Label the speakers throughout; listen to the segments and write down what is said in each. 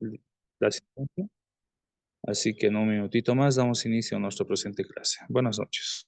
Speaker 1: la asistencia. Así que en un minutito más damos inicio a nuestra presente clase. Buenas noches.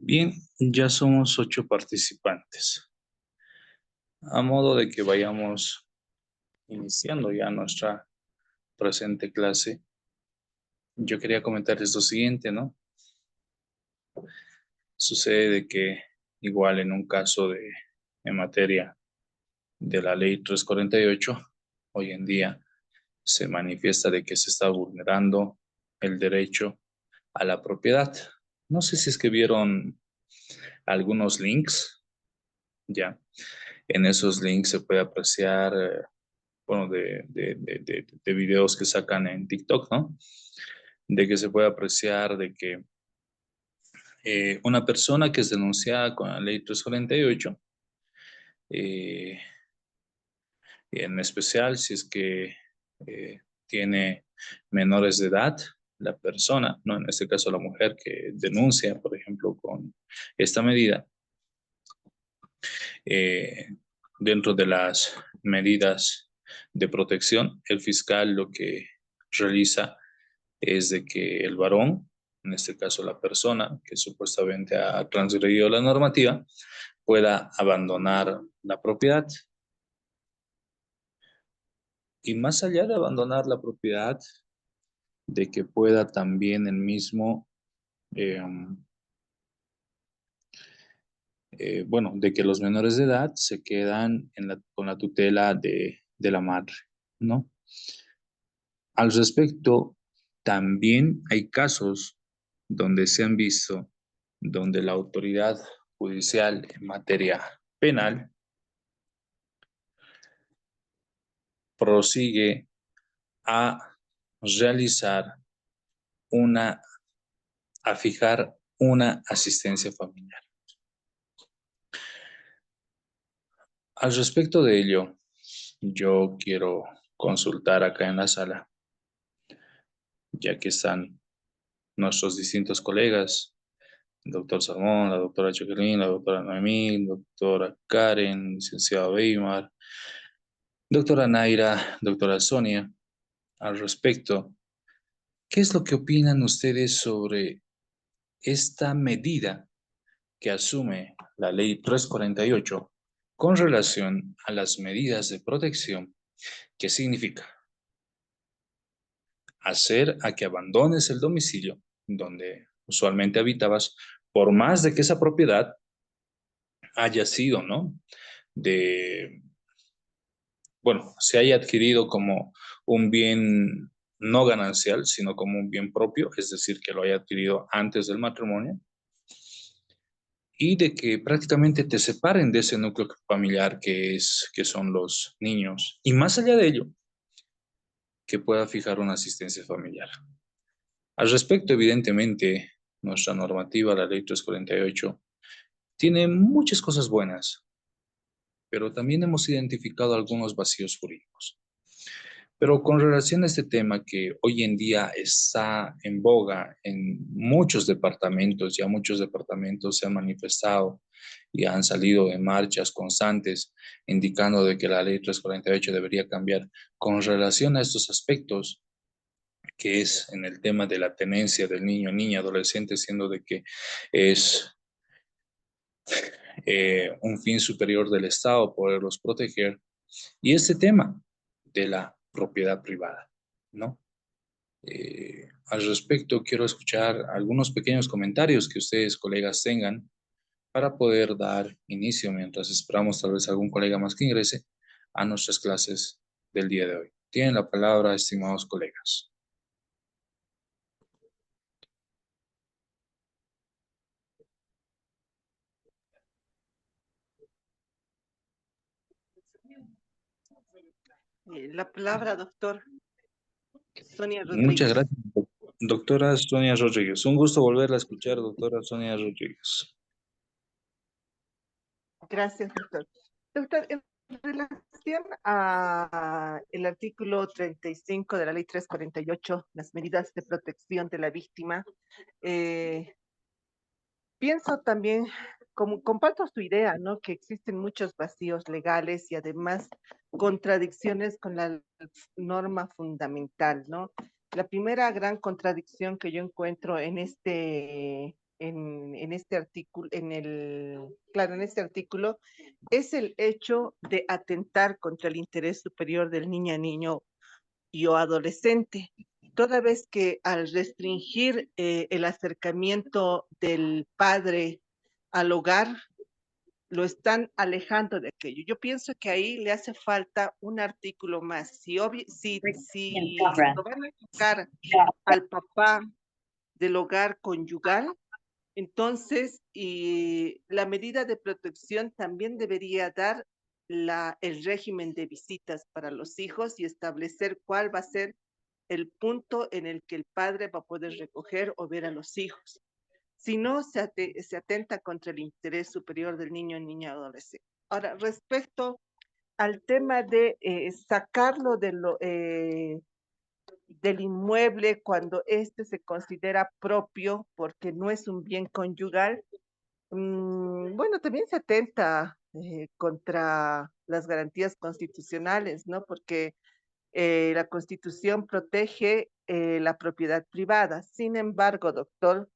Speaker 1: Bien, ya somos 8 participantes. A modo de que vayamos iniciando ya nuestra presente clase, yo quería comentarles lo siguiente, ¿no? Sucede de que igual en un caso en materia de la ley 348, hoy en día se manifiesta de que se está vulnerando el derecho a la propiedad. No sé si es que vieron algunos links, ya. En esos links se puede apreciar, bueno, de videos que sacan en TikTok, ¿no? De que se puede apreciar de que una persona que es denunciada con la ley 348, eh, en especial si es que tiene menores de edad, la persona, ¿no? En este caso la mujer que denuncia, por ejemplo, con esta medida, eh, dentro de las medidas de protección, el fiscal lo que realiza es de que el varón, en este caso la persona que supuestamente ha transgredido la normativa, pueda abandonar la propiedad. Y más allá de abandonar la propiedad, de que pueda también el mismo, eh, bueno, de que los menores de edad se quedan con la tutela de la madre, ¿no? Al respecto, también hay casos donde se han visto, donde la autoridad judicial en materia penal prosigue a realizar una, a fijar una asistencia familiar. Al respecto de ello, yo quiero consultar acá en la sala, ya que están nuestros distintos colegas, el doctor Salmón, la doctora Jacqueline, la doctora Noemí, la doctora Karen, licenciado Weimar, doctora Naira, doctora Sonia, al respecto. ¿Qué es lo que opinan ustedes sobre esta medida que asume la Ley 348 con relación a las medidas de protección? ¿Qué significa? Hacer a que abandones el domicilio donde usualmente habitabas, por más de que esa propiedad haya sido, ¿no? De, bueno, se haya adquirido como un bien no ganancial, sino como un bien propio, es decir, que lo haya adquirido antes del matrimonio, y de que prácticamente te separen de ese núcleo familiar que son los niños, y más allá de ello, que pueda fijar una asistencia familiar. Al respecto, evidentemente, nuestra normativa, la Ley 348, tiene muchas cosas buenas, pero también hemos identificado algunos vacíos jurídicos. Pero con relación a este tema que hoy en día está en boga en muchos departamentos, ya muchos departamentos se han manifestado y han salido en marchas constantes indicando de que la ley 348 debería cambiar con relación a estos aspectos, que es en el tema de la tenencia del niño, niña, adolescente, siendo de que es un fin superior del Estado poderlos proteger, y este tema de la propiedad privada, ¿no? Al respecto, quiero escuchar algunos pequeños comentarios que ustedes, colegas, tengan para poder dar inicio, mientras esperamos tal vez algún colega más que ingrese, a nuestras clases del día de hoy. Tienen la palabra, estimados colegas.
Speaker 2: La palabra, doctor Sonia
Speaker 1: Muchas
Speaker 2: Rodríguez.
Speaker 1: gracias, doctora Sonia Rodríguez. Un gusto volverla a escuchar, doctora Sonia Rodríguez.
Speaker 2: Gracias, doctor. Doctor, en relación a el artículo 35 de la ley 348, las medidas de protección de la víctima, pienso también, como comparto su idea, ¿no? Que existen muchos vacíos legales y además contradicciones con la norma fundamental, ¿no? La primera gran contradicción que yo encuentro en este artículo, claro, en este artículo, es el hecho de atentar contra el interés superior del niño y o adolescente, toda vez que al restringir el acercamiento del padre al hogar, lo están alejando de aquello. Yo pienso que ahí le hace falta un artículo más. Si lo van a sacar al papá del hogar conyugal, entonces, y la medida de protección también debería dar el régimen de visitas para los hijos y establecer cuál va a ser el punto en el que el padre va a poder recoger o ver a los hijos. Si no, se atenta contra el interés superior del niño, niña, adolescente. Ahora, respecto al tema de sacarlo del inmueble cuando éste se considera propio porque no es un bien conyugal, bueno, también se atenta contra las garantías constitucionales, ¿no? Porque la Constitución protege la propiedad privada. Sin embargo, doctor,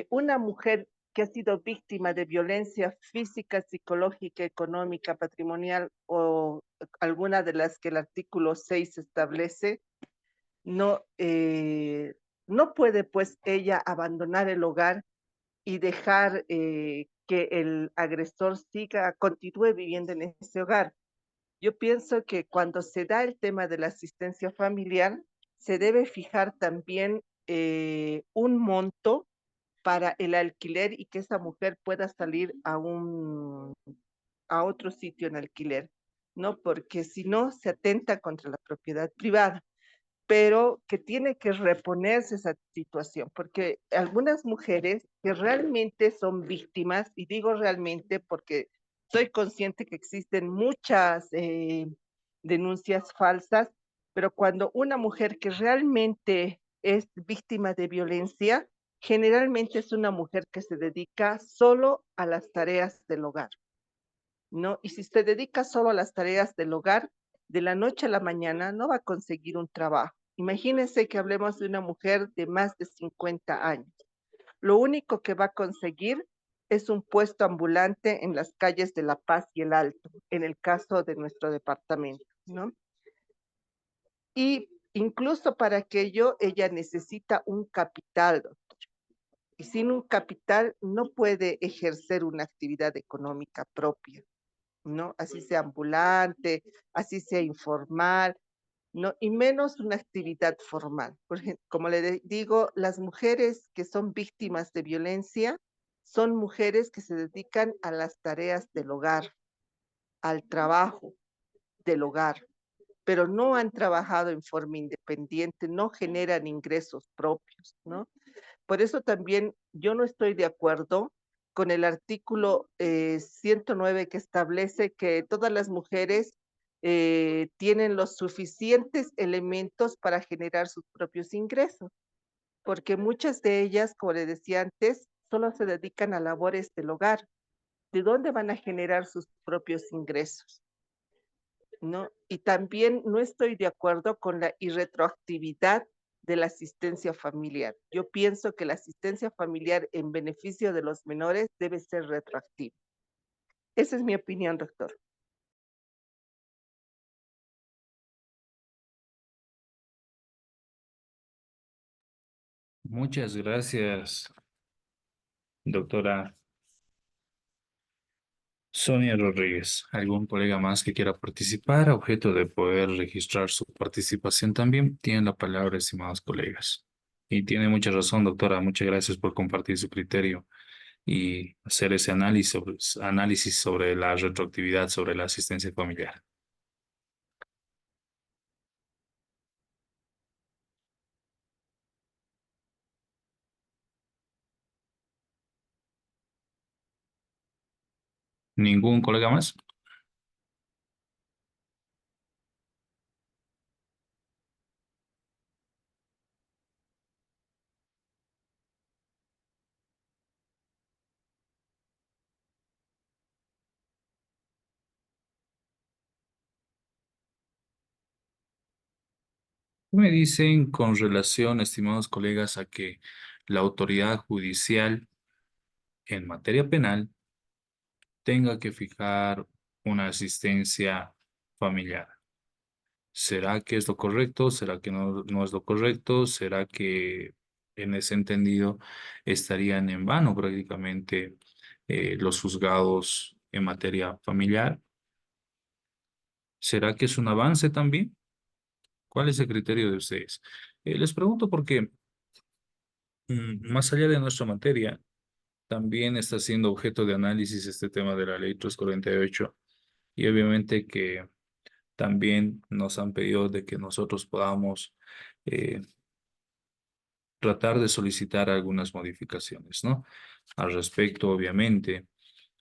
Speaker 2: una mujer que ha sido víctima de violencia física, psicológica, económica, patrimonial o alguna de las que el artículo 6 establece, no, no puede pues ella abandonar el hogar y dejar que el agresor continúe viviendo en ese hogar. Yo pienso que cuando se da el tema de la asistencia familiar, se debe fijar también un monto para el alquiler y que esa mujer pueda salir a otro sitio en alquiler, ¿no? Porque si no, se atenta contra la propiedad privada, pero que tiene que reponerse esa situación, porque algunas mujeres que realmente son víctimas, y digo realmente porque soy consciente que existen muchas denuncias falsas, pero cuando una mujer que realmente es víctima de violencia, generalmente es una mujer que se dedica solo a las tareas del hogar, ¿no? Y si se dedica solo a las tareas del hogar, de la noche a la mañana no va a conseguir un trabajo. Imagínense que hablemos de una mujer de más de 50 años. Lo único que va a conseguir es un puesto ambulante en las calles de La Paz y El Alto, en el caso de nuestro departamento, ¿no? Y incluso para aquello ella necesita un capital, doctor. Y sin un capital no puede ejercer una actividad económica propia, ¿no? Así sea ambulante, así sea informal, ¿no? Y menos una actividad formal. Por ejemplo, como digo, las mujeres que son víctimas de violencia son mujeres que se dedican a las tareas del hogar, al trabajo del hogar, pero no han trabajado en forma independiente, no generan ingresos propios, ¿no? Por eso también yo no estoy de acuerdo con el artículo 109 que establece que todas las mujeres tienen los suficientes elementos para generar sus propios ingresos, porque muchas de ellas, como le decía antes, solo se dedican a labores del hogar. ¿De dónde van a generar sus propios ingresos? ¿No? Y también no estoy de acuerdo con la irretroactividad de la asistencia familiar. Yo pienso que la asistencia familiar en beneficio de los menores debe ser retroactiva. Esa es mi opinión, doctor.
Speaker 1: Muchas gracias, doctora Sonia Rodríguez. ¿Algún colega más que quiera participar? A objeto de poder registrar su participación también, tienen la palabra, estimados colegas. Y tiene mucha razón, doctora. Muchas gracias por compartir su criterio y hacer ese análisis sobre la retroactividad sobre la asistencia familiar. ¿Ningún colega más? Me dicen con relación, estimados colegas, a que la autoridad judicial en materia penal tenga que fijar una asistencia familiar. ¿Será que es lo correcto? ¿Será que no es lo correcto? ¿Será que en ese entendido estarían en vano prácticamente los juzgados en materia familiar? ¿Será que es un avance también? ¿Cuál es el criterio de ustedes? Les pregunto porque más allá de nuestra materia, también está siendo objeto de análisis este tema de la ley 348 y obviamente que también nos han pedido de que nosotros podamos eh, tratar de solicitar algunas modificaciones, ¿no? Al respecto, obviamente,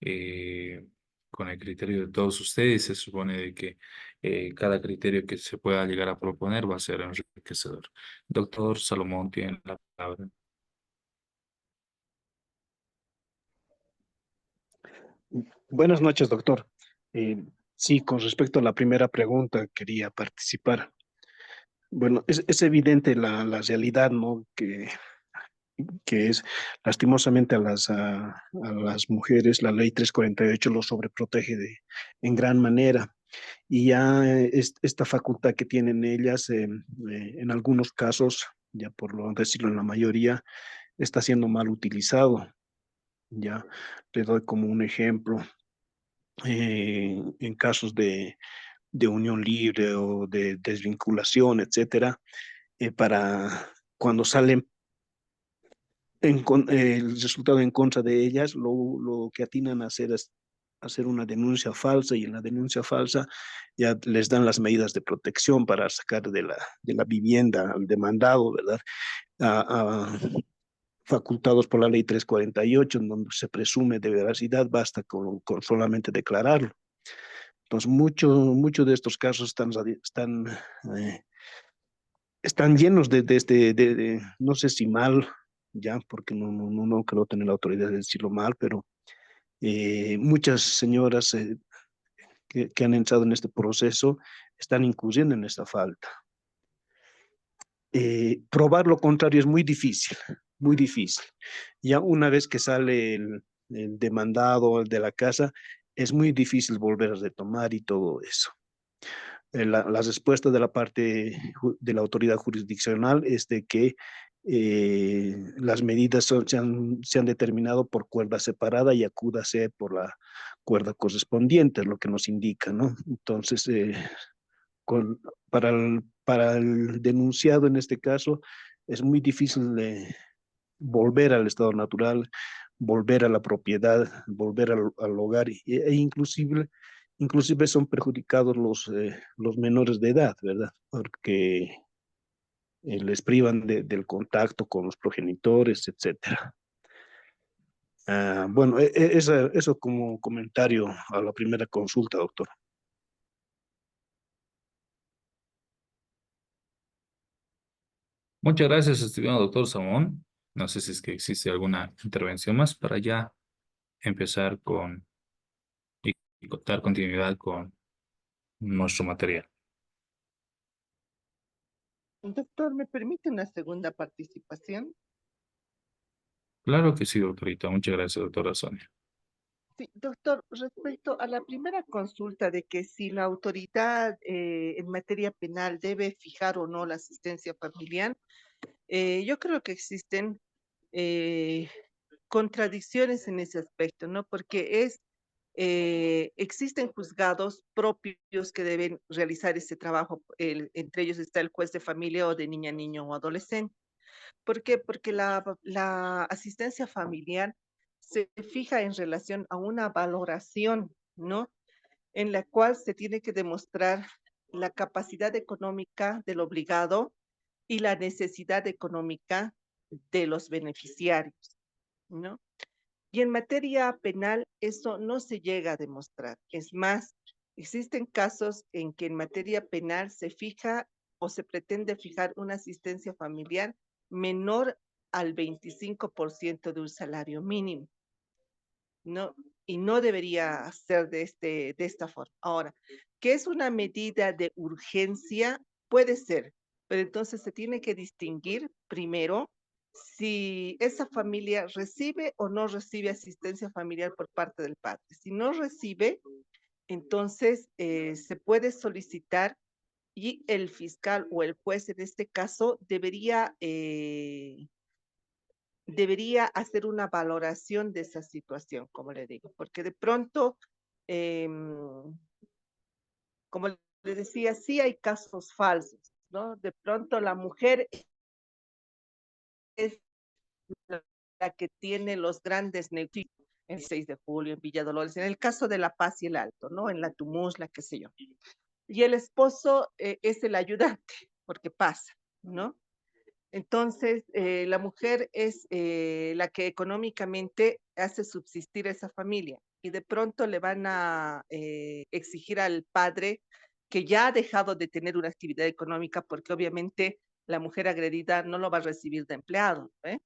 Speaker 1: eh, con el criterio de todos ustedes, se supone de que cada criterio que se pueda llegar a proponer va a ser enriquecedor. Doctor Salomón tiene la palabra.
Speaker 3: Buenas noches, doctor. Sí, con respecto a la primera pregunta, quería participar. Bueno, es evidente la realidad, ¿no? Que es lastimosamente a las mujeres, la ley 348 los sobreprotege en gran manera. Y ya esta facultad que tienen ellas, en algunos casos, ya por lo decirlo en la mayoría, está siendo mal utilizado. Ya le doy como un ejemplo en casos de unión libre o de desvinculación, etcétera, para cuando salen el resultado en contra de ellas, lo que atinan a hacer es hacer una denuncia falsa y en la denuncia falsa ya les dan las medidas de protección para sacar de la vivienda al demandado, ¿verdad? A facultados por la ley 348, en donde se presume de veracidad, basta con solamente declararlo. Entonces, muchos de estos casos están están llenos no sé si mal, ya, porque no creo tener la autoridad de decirlo mal, pero muchas señoras que han entrado en este proceso están incurriendo en esta falta. Probar lo contrario es muy difícil, muy difícil. Ya una vez que sale el demandado de la casa, es muy difícil volver a retomar y todo eso. La respuesta de la parte de la autoridad jurisdiccional es de que las medidas se han determinado por cuerda separada y acúdase por la cuerda correspondiente, es lo que nos indica, ¿no? Entonces, con, para el denunciado en este caso, es muy difícil volver al estado natural, volver a la propiedad, volver al hogar, inclusive son perjudicados los menores de edad, ¿verdad? Porque les privan del contacto con los progenitores, etcétera. Bueno, eso como comentario a la primera consulta, doctor.
Speaker 1: Muchas gracias, estimado doctor Samón. No sé si es que existe alguna intervención más para ya empezar y dar continuidad con nuestro material.
Speaker 2: Doctor, ¿me permite una segunda participación?
Speaker 1: Claro que sí, doctorita. Muchas gracias, doctora Sonia.
Speaker 2: Sí, doctor, respecto a la primera consulta de que si la autoridad en materia penal debe fijar o no la asistencia familiar, yo creo que existen eh, contradicciones en ese aspecto, ¿no? Porque existen juzgados propios que deben realizar ese trabajo, entre ellos está el juez de familia o de niña, niño o adolescente. ¿Por qué? Porque la asistencia familiar se fija en relación a una valoración, ¿no? En la cual se tiene que demostrar la capacidad económica del obligado y la necesidad económica de los beneficiarios, ¿no? Y en materia penal eso no se llega a demostrar. Es más, existen casos en que en materia penal se fija o se pretende fijar una asistencia familiar menor al 25% de un salario mínimo, ¿no? Y no debería ser de esta forma. Ahora, ¿qué es una medida de urgencia? Puede ser, pero entonces se tiene que distinguir primero si esa familia recibe o no recibe asistencia familiar por parte del padre. Si no recibe, entonces se puede solicitar y el fiscal o el juez en este caso debería hacer una valoración de esa situación, como le digo, porque de pronto, como le decía, sí hay casos falsos, ¿no? De pronto la mujer es la que tiene los grandes negocios en 6 de julio, en Villa Dolores, en el caso de La Paz y el Alto, ¿no? En la Tumusla, qué sé yo. Y el esposo es el ayudante, porque pasa, ¿no? Entonces, la mujer es la que económicamente hace subsistir esa familia y de pronto le van a exigir al padre que ya ha dejado de tener una actividad económica porque obviamente la mujer agredida no lo va a recibir de empleado, ¿eh?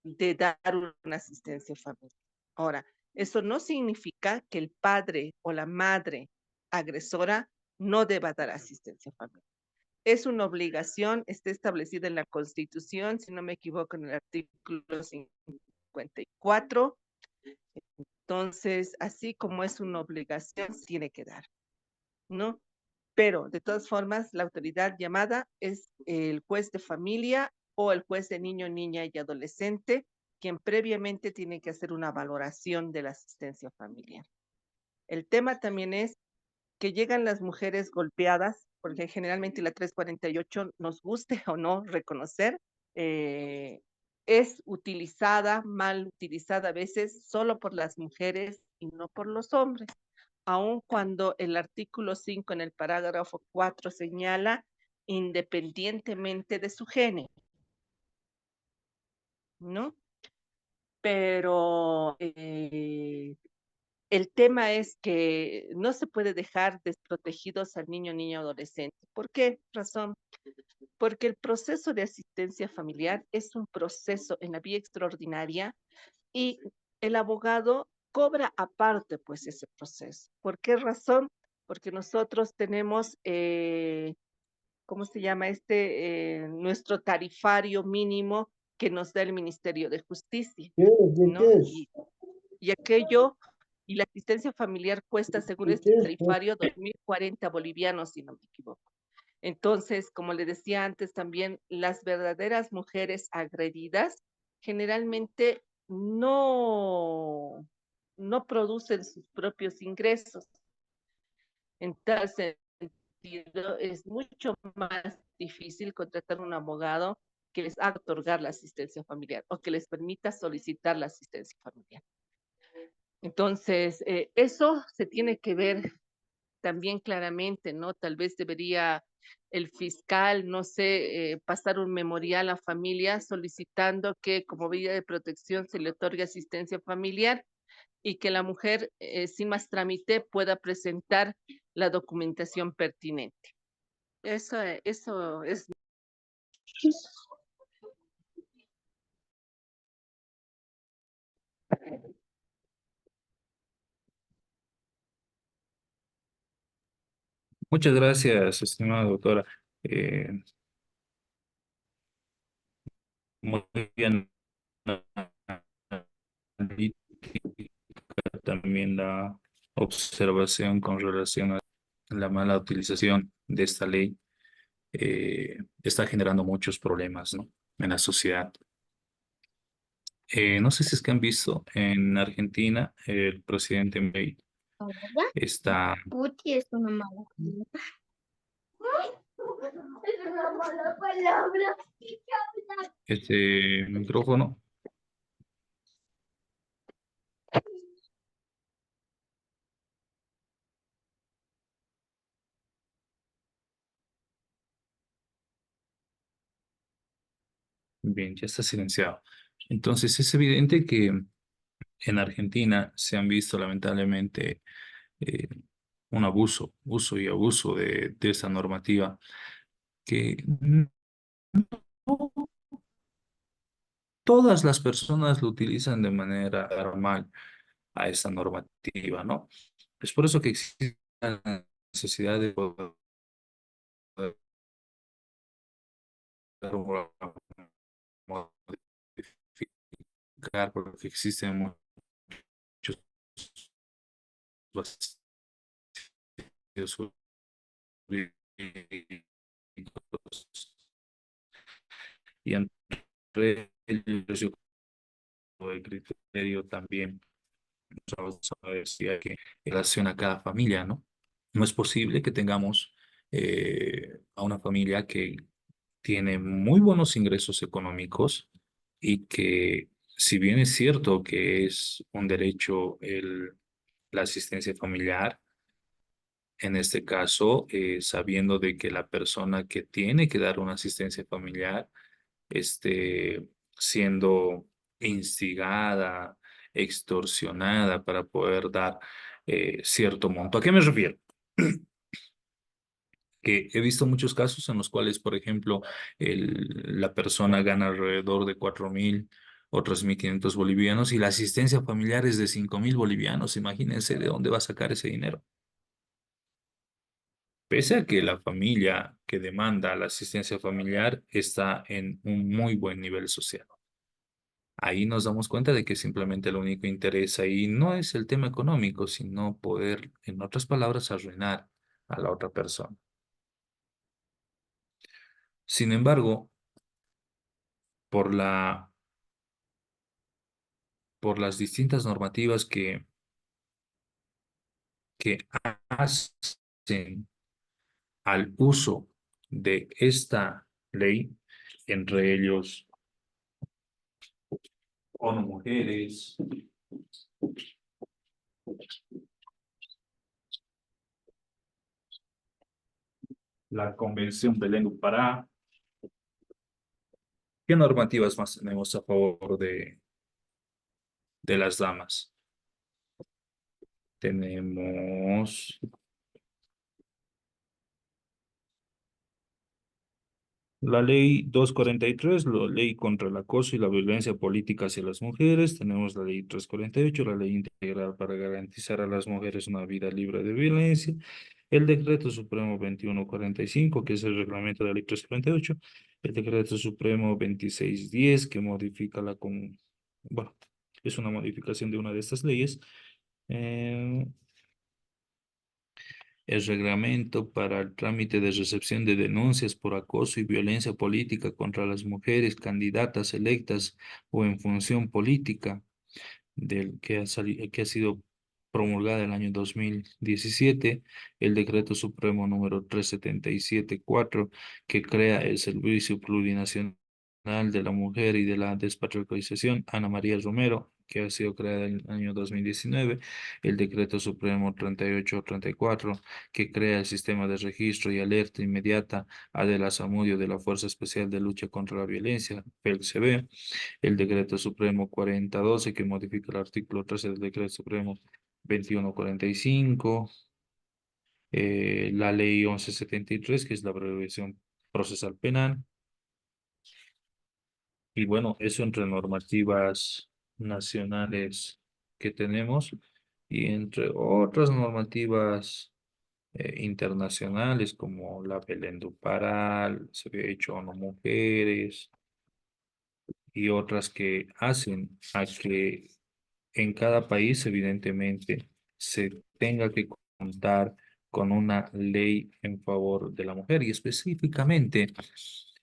Speaker 2: De dar una asistencia familiar. Ahora, eso no significa que el padre o la madre agresora no deba dar asistencia familiar. Es una obligación, está establecida en la Constitución, si no me equivoco, en el artículo 54. Entonces, así como es una obligación, se tiene que dar, ¿no? Pero, de todas formas, la autoridad llamada es el juez de familia o el juez de niño, niña y adolescente, quien previamente tiene que hacer una valoración de la asistencia familiar. El tema también es que llegan las mujeres golpeadas, porque generalmente la 348, nos guste o no reconocer, es utilizada, mal utilizada a veces, solo por las mujeres y no por los hombres, aun cuando el artículo 5 en el parágrafo 4 señala independientemente de su género, ¿no? Pero el tema es que no se puede dejar desprotegidos al niño, niña, adolescente. ¿Por qué razón? Porque el proceso de asistencia familiar es un proceso en la vía extraordinaria y el abogado cobra aparte, pues, ese proceso. ¿Por qué razón? Porque nosotros tenemos, ¿cómo se llama este? Nuestro tarifario mínimo que nos da el Ministerio de Justicia,
Speaker 4: ¿Qué es? ¿De
Speaker 2: ¿no?
Speaker 4: qué es?
Speaker 2: Y aquello, y la asistencia familiar cuesta, según
Speaker 4: ¿De
Speaker 2: este
Speaker 4: qué es?
Speaker 2: tarifario, 2.040 bolivianos, si no me equivoco. Entonces, como le decía antes también, las verdaderas mujeres agredidas generalmente no producen sus propios ingresos. En tal sentido, es mucho más difícil contratar un abogado que les haga otorgar la asistencia familiar o que les permita solicitar la asistencia familiar. Entonces, eso se tiene que ver también claramente, ¿no? Tal vez debería el fiscal, no sé, pasar un memorial a familia solicitando que como medida de protección se le otorgue asistencia familiar y que la mujer, sin más trámite, pueda presentar la documentación pertinente. Eso es.
Speaker 1: Muchas gracias, estimada doctora. Muy bien también la observación con relación a la mala utilización de esta ley está generando muchos problemas, ¿no? En la sociedad. No sé si es que han visto en Argentina el presidente Milei está
Speaker 4: Puti es una mala palabra. Es una mala palabra.
Speaker 1: este micrófono. Bien, ya está silenciado. Entonces es evidente que en Argentina se han visto lamentablemente eh, un uso y abuso de esa normativa que no todas las personas lo utilizan de manera normal a esa normativa, ¿no? Es por eso que existe la necesidad de poder modificar, porque existen muchos vacíos jurídicos y entre ellos yo como de criterio también vamos a decir que relaciona a cada familia, ¿no? No es posible que tengamos a una familia que tiene muy buenos ingresos económicos y que, si bien es cierto que es un derecho la asistencia familiar, en este caso, sabiendo de que la persona que tiene que dar una asistencia familiar esté siendo instigada, extorsionada para poder dar cierto monto. ¿A qué me refiero? Que he visto muchos casos en los cuales, por ejemplo, la persona gana alrededor de 4.000 o 3.500 bolivianos y la asistencia familiar es de 5.000 bolivianos. Imagínense de dónde va a sacar ese dinero. Pese a que la familia que demanda la asistencia familiar está en un muy buen nivel social. Ahí nos damos cuenta de que simplemente el único interés ahí no es el tema económico, sino poder, en otras palabras, arruinar a la otra persona. Sin embargo, por por las distintas normativas que hacen al uso de esta ley, entre ellos ONU Mujeres, la Convención Belén-do Pará. ¿Qué normativas más tenemos a favor de las damas? tenemos la ley 243, la ley contra el acoso y la violencia política hacia las mujeres. Tenemos la ley 348, la ley integral para garantizar a las mujeres una vida libre de violencia. El decreto supremo 2145, que es el reglamento de la ley 348. El decreto supremo 2610, que modifica bueno, es una modificación de una de estas leyes. Eh, el reglamento para el trámite de recepción de denuncias por acoso y violencia política contra las mujeres candidatas electas o en función política, que ha sido promulgada el año 2017, el Decreto Supremo número 377-4, que crea el Servicio Plurinacional de la Mujer y de la Despatriarcalización, Ana María Romero, que ha sido creada en el año 2019, el Decreto Supremo 3834, que crea el Sistema de Registro y Alerta Inmediata a de la SAMUDIO de la Fuerza Especial de Lucha contra la Violencia, FELCB, el Decreto Supremo 4012, que modifica el artículo 13 del Decreto Supremo 2145, la Ley 1173, que es la abreviación procesal penal. Y bueno, eso entre normativas nacionales que tenemos y entre otras normativas internacionales como la Belén do Pará, se había hecho ONU Mujeres y otras que hacen a que en cada país, evidentemente, se tenga que contar con una ley en favor de la mujer y específicamente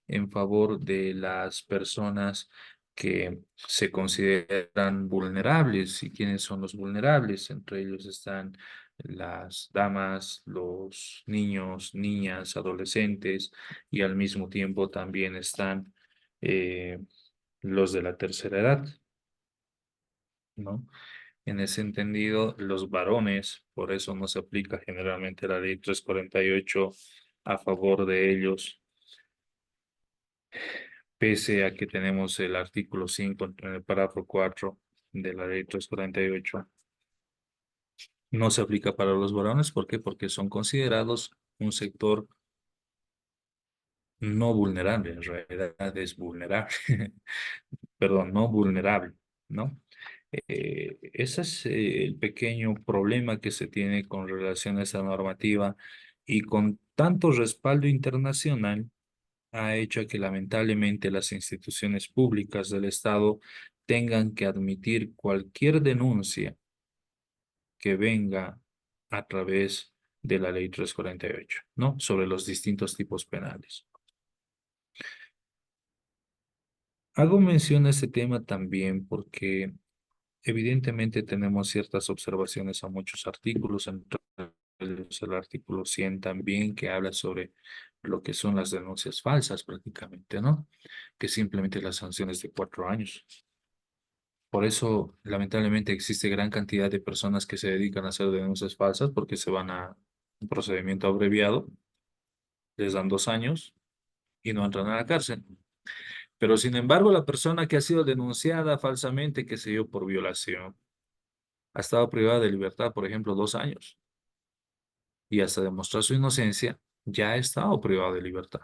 Speaker 1: en favor de las personas que se consideran vulnerables. ¿Y quiénes son los vulnerables? Entre ellos están las damas, los niños, niñas, adolescentes y al mismo tiempo también están eh, los de la tercera edad, ¿no? En ese entendido, los varones, por eso no se aplica generalmente la ley 348 a favor de ellos, pese a que tenemos el artículo 5 en el párrafo 4 de la ley 348. No se aplica para los varones, ¿por qué? Porque son considerados un sector no vulnerable, en realidad es vulnerable, perdón, no vulnerable, ¿no? Ese es el pequeño problema que se tiene con relación a esa normativa y con tanto respaldo internacional ha hecho que lamentablemente las instituciones públicas del Estado tengan que admitir cualquier denuncia que venga a través de la ley 348, ¿no? Sobre los distintos tipos penales. Hago mención a este tema también porque evidentemente tenemos ciertas observaciones a muchos artículos, entre ellos el artículo 100 también, que habla sobre lo que son las denuncias falsas prácticamente, ¿no? Que simplemente las sanciones de 4 años. Por eso, lamentablemente, existe gran cantidad de personas que se dedican a hacer denuncias falsas porque se van a un procedimiento abreviado, les dan 2 años y no entran a la cárcel. Pero sin embargo, la persona que ha sido denunciada falsamente, qué sé yo, por violación, ha estado privada de libertad, por ejemplo, 2 años, y hasta demostrar su inocencia, ya ha estado privado de libertad.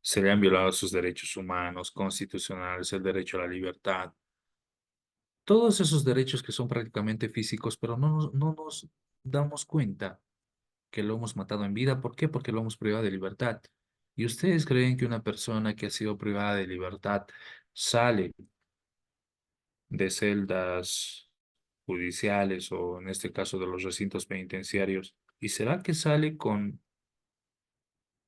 Speaker 1: Se le han violado sus derechos humanos, constitucionales, el derecho a la libertad, todos esos derechos que son prácticamente físicos, pero no nos damos cuenta que lo hemos matado en vida. ¿Por qué? Porque lo hemos privado de libertad. ¿Y ustedes creen que una persona que ha sido privada de libertad sale de celdas judiciales o en este caso de los recintos penitenciarios? ¿Y será que sale con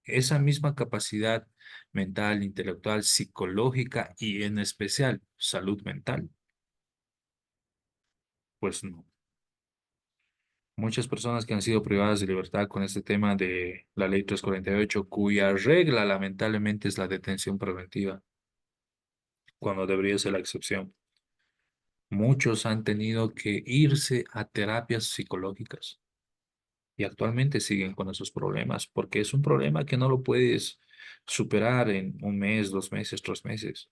Speaker 1: esa misma capacidad mental, intelectual, psicológica y en especial salud mental? Pues no. Muchas personas que han sido privadas de libertad con este tema de la ley 348, cuya regla lamentablemente es la detención preventiva, cuando debería ser la excepción. Muchos han tenido que irse a terapias psicológicas y actualmente siguen con esos problemas, porque es un problema que no lo puedes superar en un mes, 2 meses, 3 meses.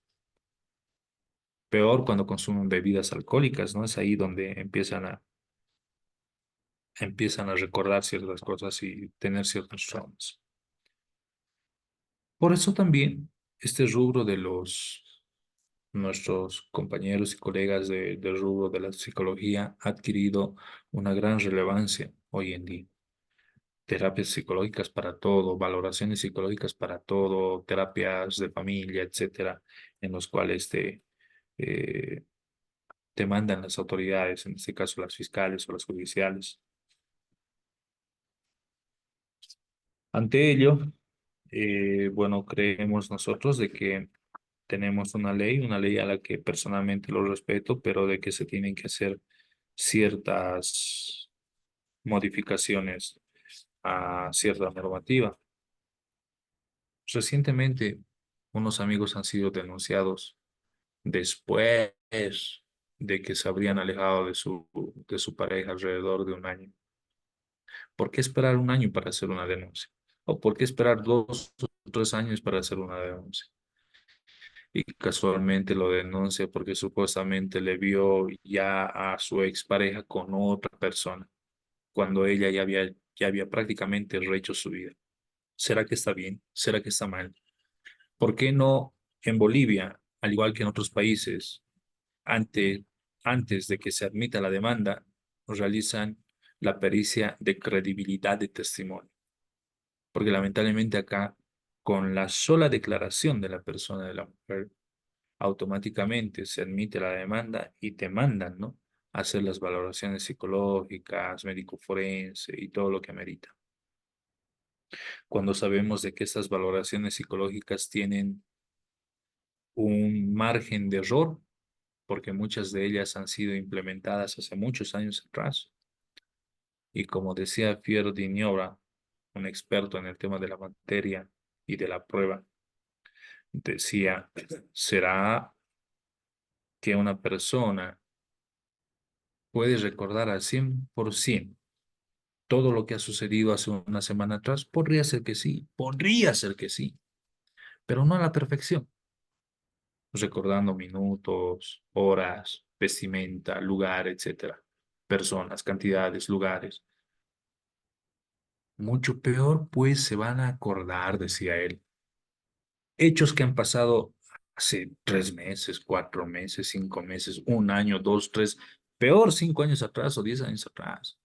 Speaker 1: Peor cuando consumen bebidas alcohólicas, ¿no? Es ahí donde empiezan a
Speaker 5: empiezan a recordar ciertas cosas y tener ciertos traumas. Por eso también este rubro de nuestros compañeros y colegas del rubro de la psicología ha adquirido una gran relevancia hoy en día. Terapias psicológicas para todo, valoraciones psicológicas para todo, terapias de familia, etcétera, en los cuales eh, te mandan las autoridades, en este caso las fiscales o las judiciales. Ante ello, bueno, creemos nosotros de que tenemos una ley a la que personalmente lo respeto, pero de que se tienen que hacer ciertas modificaciones a cierta normativa. Recientemente, unos amigos han sido denunciados después de que se habrían alejado de su pareja alrededor de un año. ¿Por qué esperar un año para hacer una denuncia? ¿O por qué esperar 2 o 3 años para hacer una denuncia? Y casualmente lo denuncia porque supuestamente le vio ya a su expareja con otra persona, cuando ella ya había prácticamente rehecho su vida. ¿Será que está bien? ¿Será que está mal? ¿Por qué no en Bolivia, al igual que en otros países, ante, antes de que se admita la demanda, realizan la pericia de credibilidad de testimonio? Porque lamentablemente acá, con la sola declaración de la persona de la mujer, automáticamente se admite la demanda y te mandan, ¿no? A hacer las valoraciones psicológicas, médico forense y todo lo que amerita. Cuando sabemos de que estas valoraciones psicológicas tienen un margen de error, porque muchas de ellas han sido implementadas hace muchos años atrás. Y como decía Fiero di Niobra, un experto en el tema de la materia y de la prueba, decía, ¿será que una persona puede recordar al 100% todo lo que ha sucedido hace una semana atrás? Podría ser que sí, pero no a la perfección, recordando minutos, horas, vestimenta, lugar, etcétera, personas, cantidades, lugares. Mucho peor, pues se van a acordar, decía él, hechos que han pasado hace 3 meses, 4 meses, 5 meses, un año, dos, tres, peor 5 años atrás o 10 años atrás.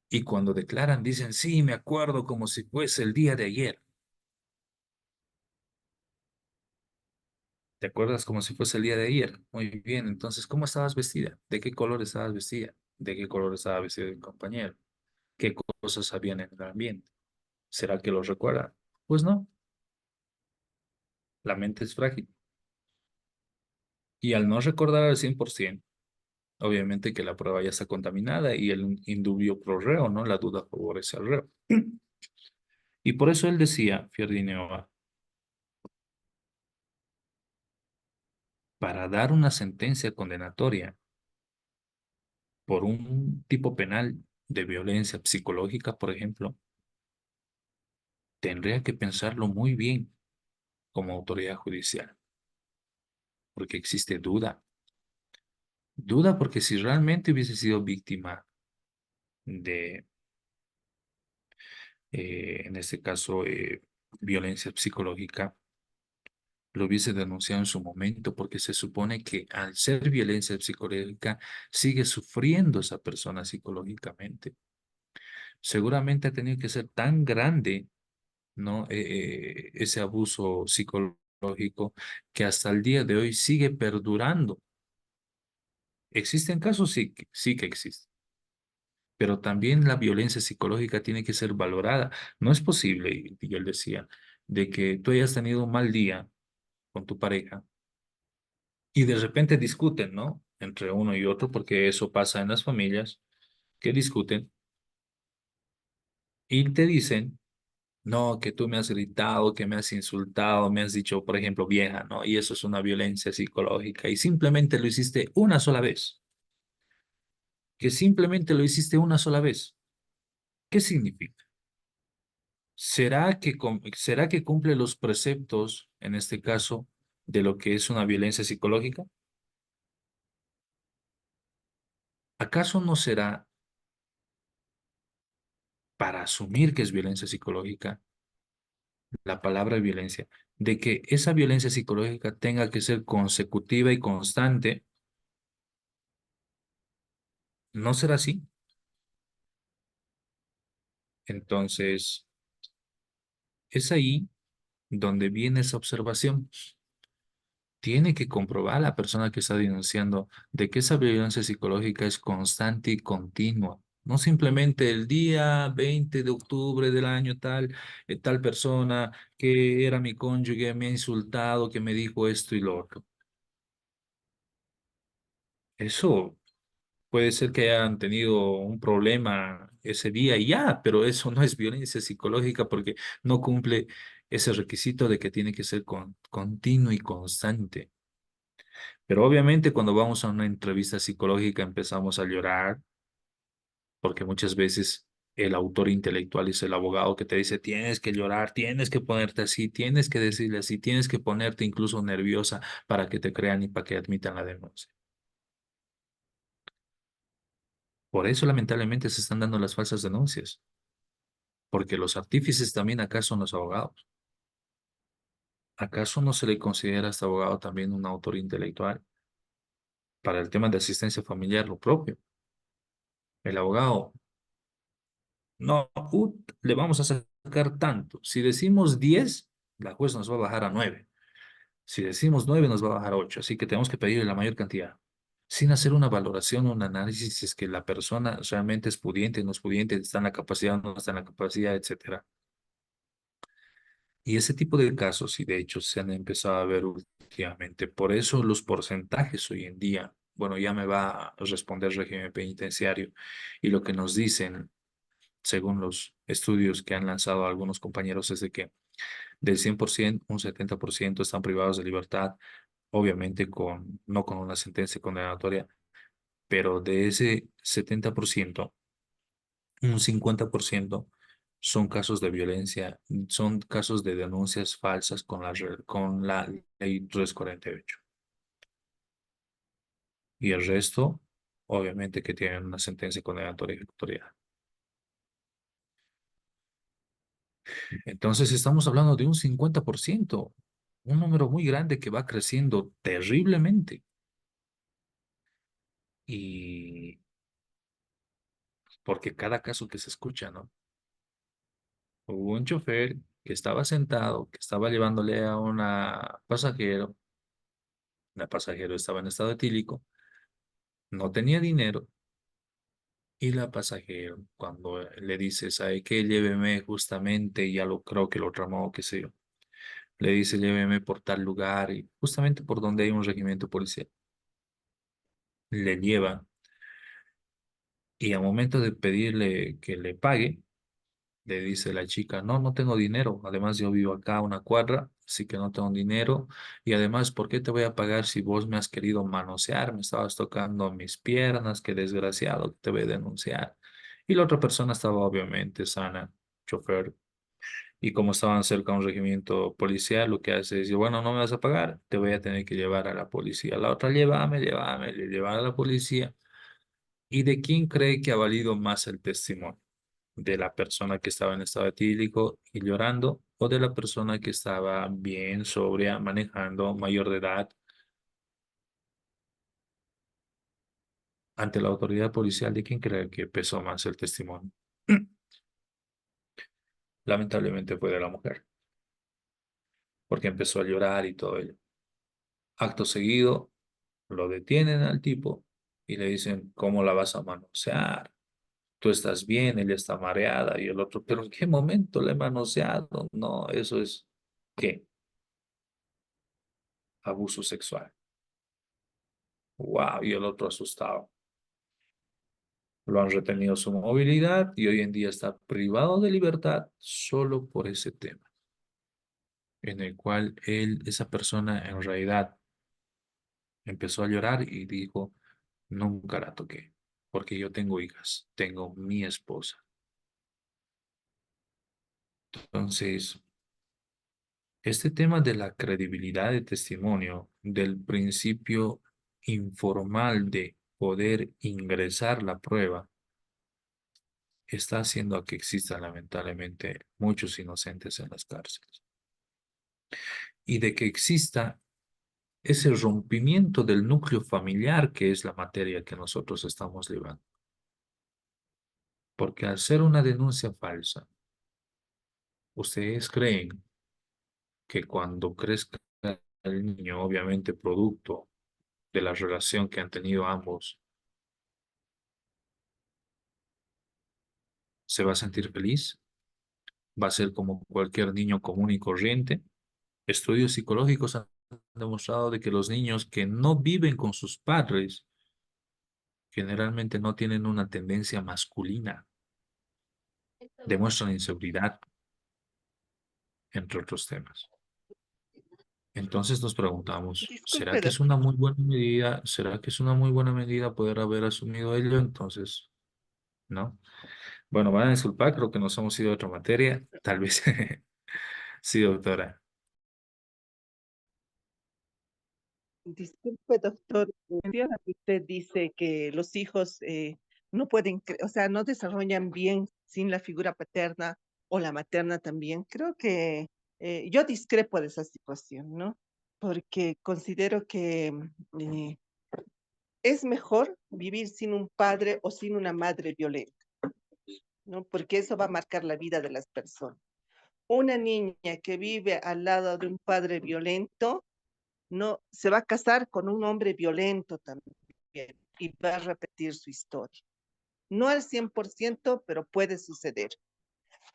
Speaker 5: Y cuando declaran, dicen, sí, me acuerdo como si fuese el día de ayer. ¿Te acuerdas como si fuese el día de ayer? Muy bien, entonces, ¿cómo estabas vestida? ¿De qué color estabas vestida? ¿De qué color estaba vestido el compañero? ¿Qué cosas habían en el ambiente? ¿Será que lo recuerda? Pues no, la mente es frágil. Y al no recordar al 100%, obviamente que la prueba ya está contaminada y el indubio pro reo, ¿no? La duda favorece al reo. Y por eso él decía, Fiordineo, para dar una sentencia condenatoria por un tipo penal de violencia psicológica, por ejemplo, tendría que pensarlo muy bien como autoridad judicial, porque existe duda. Duda porque si realmente hubiese sido víctima de, en este caso, violencia psicológica, lo hubiese denunciado en su momento, porque se supone que al ser violencia psicológica, sigue sufriendo esa persona psicológicamente. Seguramente ha tenido que ser tan grande, ¿no? Ese abuso psicológico que hasta el día de hoy sigue perdurando. ¿Existen casos? Sí, sí que existen. Pero también la violencia psicológica tiene que ser valorada. No es posible, y él decía, de que tú hayas tenido un mal día con tu pareja y de repente discuten, ¿no? Entre uno y otro, porque eso pasa en las familias, que discuten y te dicen, no, que tú me has gritado, que me has insultado, me has dicho, por ejemplo, vieja, ¿no? Y eso es una violencia psicológica y simplemente lo hiciste una sola vez, que simplemente lo hiciste una sola vez. ¿Qué significa? ¿Será que cumple los preceptos, en este caso, de lo que es una violencia psicológica? ¿Acaso no será para asumir que es violencia psicológica, la palabra violencia, de que esa violencia psicológica tenga que ser consecutiva y constante, no será así. Entonces, es ahí donde viene esa observación. Tiene que comprobar la persona que está denunciando de que esa violencia psicológica es constante y continua. No simplemente el día 20 de octubre del año tal, tal persona que era mi cónyuge me ha insultado, que me dijo esto y lo otro. Eso puede ser que hayan tenido un problema ese día y ya, pero eso no es violencia psicológica porque no cumple ese requisito de que tiene que ser continuo y constante. Pero obviamente cuando vamos a una entrevista psicológica empezamos a llorar porque muchas veces el autor intelectual es el abogado que te dice tienes que llorar, tienes que ponerte así, tienes que decirle así, tienes que ponerte incluso nerviosa para que te crean y para que admitan la denuncia. Por eso lamentablemente se están dando las falsas denuncias, porque los artífices también acá son los abogados. ¿Acaso no se le considera a este abogado también un autor intelectual para el tema de asistencia familiar, lo propio? El abogado no, le vamos a sacar tanto. Si decimos 10, la juez nos va a bajar a 9. Si decimos 9, nos va a bajar a 8. Así que tenemos que pedirle la mayor cantidad. Sin hacer una valoración o un análisis si es que la persona realmente es pudiente, no es pudiente, está en la capacidad, no está en la capacidad, etcétera. Y ese tipo de casos, y de hecho se han empezado a ver últimamente. Por eso los porcentajes hoy en día, bueno, ya me va a responder régimen penitenciario, y lo que nos dicen según los estudios que han lanzado algunos compañeros, es de que del 100%, un 70% están privados de libertad, obviamente no con una sentencia condenatoria, pero de ese 70%, un 50% son casos de violencia, son casos de denuncias falsas con la ley 348. Y el resto, obviamente que tienen una sentencia condenatoria ejecutoriada. Entonces estamos hablando de un 50%, un número muy grande que va creciendo terriblemente. Y porque cada caso que se escucha, ¿no? Hubo un chofer que estaba sentado, que estaba llevándole a una pasajero, la pasajero estaba en estado etílico, no tenía dinero, y la pasajero, cuando le dice, ¿sabe qué? Lléveme justamente, ya lo creo que lo tramó, qué sé yo, le dice, lléveme por tal lugar, y justamente por donde hay un regimiento policial. Le lleva y al momento de pedirle que le pague, le dice la chica, no, no tengo dinero, además yo vivo acá a una cuadra, así que no tengo dinero, y además, ¿por qué te voy a pagar si vos me has querido manosear, me estabas tocando mis piernas, qué desgraciado, te voy a denunciar? Y la otra persona estaba obviamente sana, chofer, y como estaban cerca de un regimiento policial, lo que hace es, decir, bueno, no me vas a pagar, te voy a tener que llevar a la policía. La otra, llévame, le lleva a la policía. ¿Y de quién cree que ha valido más el testimonio? ¿De la persona que estaba en estado etílico y llorando o de la persona que estaba bien, sobria, manejando, mayor de edad? Ante la autoridad policial, ¿de quién cree que pesó más el testimonio? Lamentablemente fue de la mujer, porque empezó a llorar y todo ello. Acto seguido, lo detienen al tipo y le dicen, ¿cómo la vas a manosear? Tú estás bien, ella está mareada y el otro, pero ¿en qué momento le he manoseado? No, eso es, ¿qué? Abuso sexual. Wow, y el otro asustado. Lo han retenido su movilidad y hoy en día está privado de libertad solo por ese tema, en el cual esa persona en realidad empezó a llorar y dijo, nunca la toqué, porque yo tengo hijas, tengo mi esposa. Entonces, este tema de la credibilidad de testimonio, del principio informal de poder ingresar la prueba, está haciendo a que existan lamentablemente muchos inocentes en las cárceles. Y de que exista ese rompimiento del núcleo familiar que es la materia que nosotros estamos llevando. Porque al ser una denuncia falsa, ustedes creen que cuando crezca el niño, obviamente producto de la relación que han tenido ambos, se va a sentir feliz, va a ser como cualquier niño común y corriente. Estudios psicológicos han demostrado de que los niños que no viven con sus padres generalmente no tienen una tendencia masculina, demuestran inseguridad, entre otros temas. Entonces nos preguntamos, ¿será
Speaker 2: Disculpe,
Speaker 5: que es una muy buena medida? ¿Será que es una muy buena medida poder haber asumido ello? Entonces, ¿no? Bueno, van a disculpar, creo que nos hemos ido a otra materia. Tal vez. Sí, doctora.
Speaker 2: disculpe, doctor. Entiendo que usted dice que los hijos no pueden, o sea, no desarrollan bien sin la figura paterna o la materna también. Creo que yo discrepo de esa situación, ¿no? Porque considero que eh, es mejor vivir sin un padre o sin una madre violenta, ¿no? Porque eso va a marcar la vida de las personas. Una niña que vive al lado de un padre violento, no, se va a casar con un hombre violento también y va a repetir su historia. No al 100%, pero puede suceder.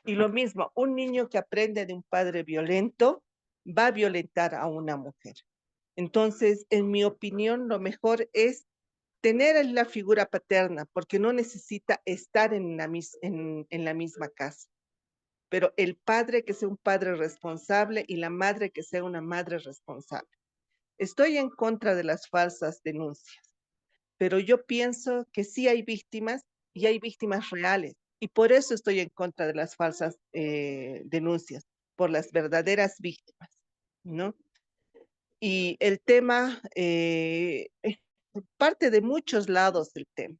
Speaker 2: Y lo mismo, un niño que aprende de un padre violento va a violentar a una mujer. Entonces, en mi opinión, lo mejor es tener la figura paterna, porque no necesita estar en la misma casa. Pero el padre que sea un padre responsable y la madre que sea una madre responsable. Estoy en contra de las falsas denuncias, pero yo pienso que sí hay víctimas y hay víctimas reales. Y por eso estoy en contra de las falsas denuncias, por las verdaderas víctimas, ¿no? Y el tema parte de muchos lados del tema.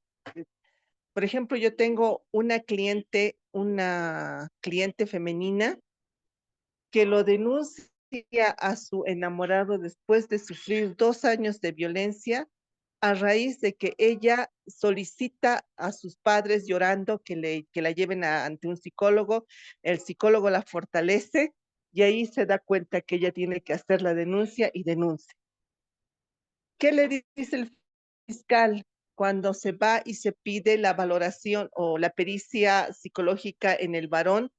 Speaker 2: Por ejemplo, yo tengo una cliente femenina que lo denuncia a su enamorado después de sufrir 2 años de violencia a raíz de que ella solicita a sus padres llorando que la lleven ante un psicólogo, el psicólogo la fortalece y ahí se da cuenta que ella tiene que hacer la denuncia y denuncia. ¿Qué le dice el fiscal cuando se va y se pide la valoración o la pericia psicológica en el varón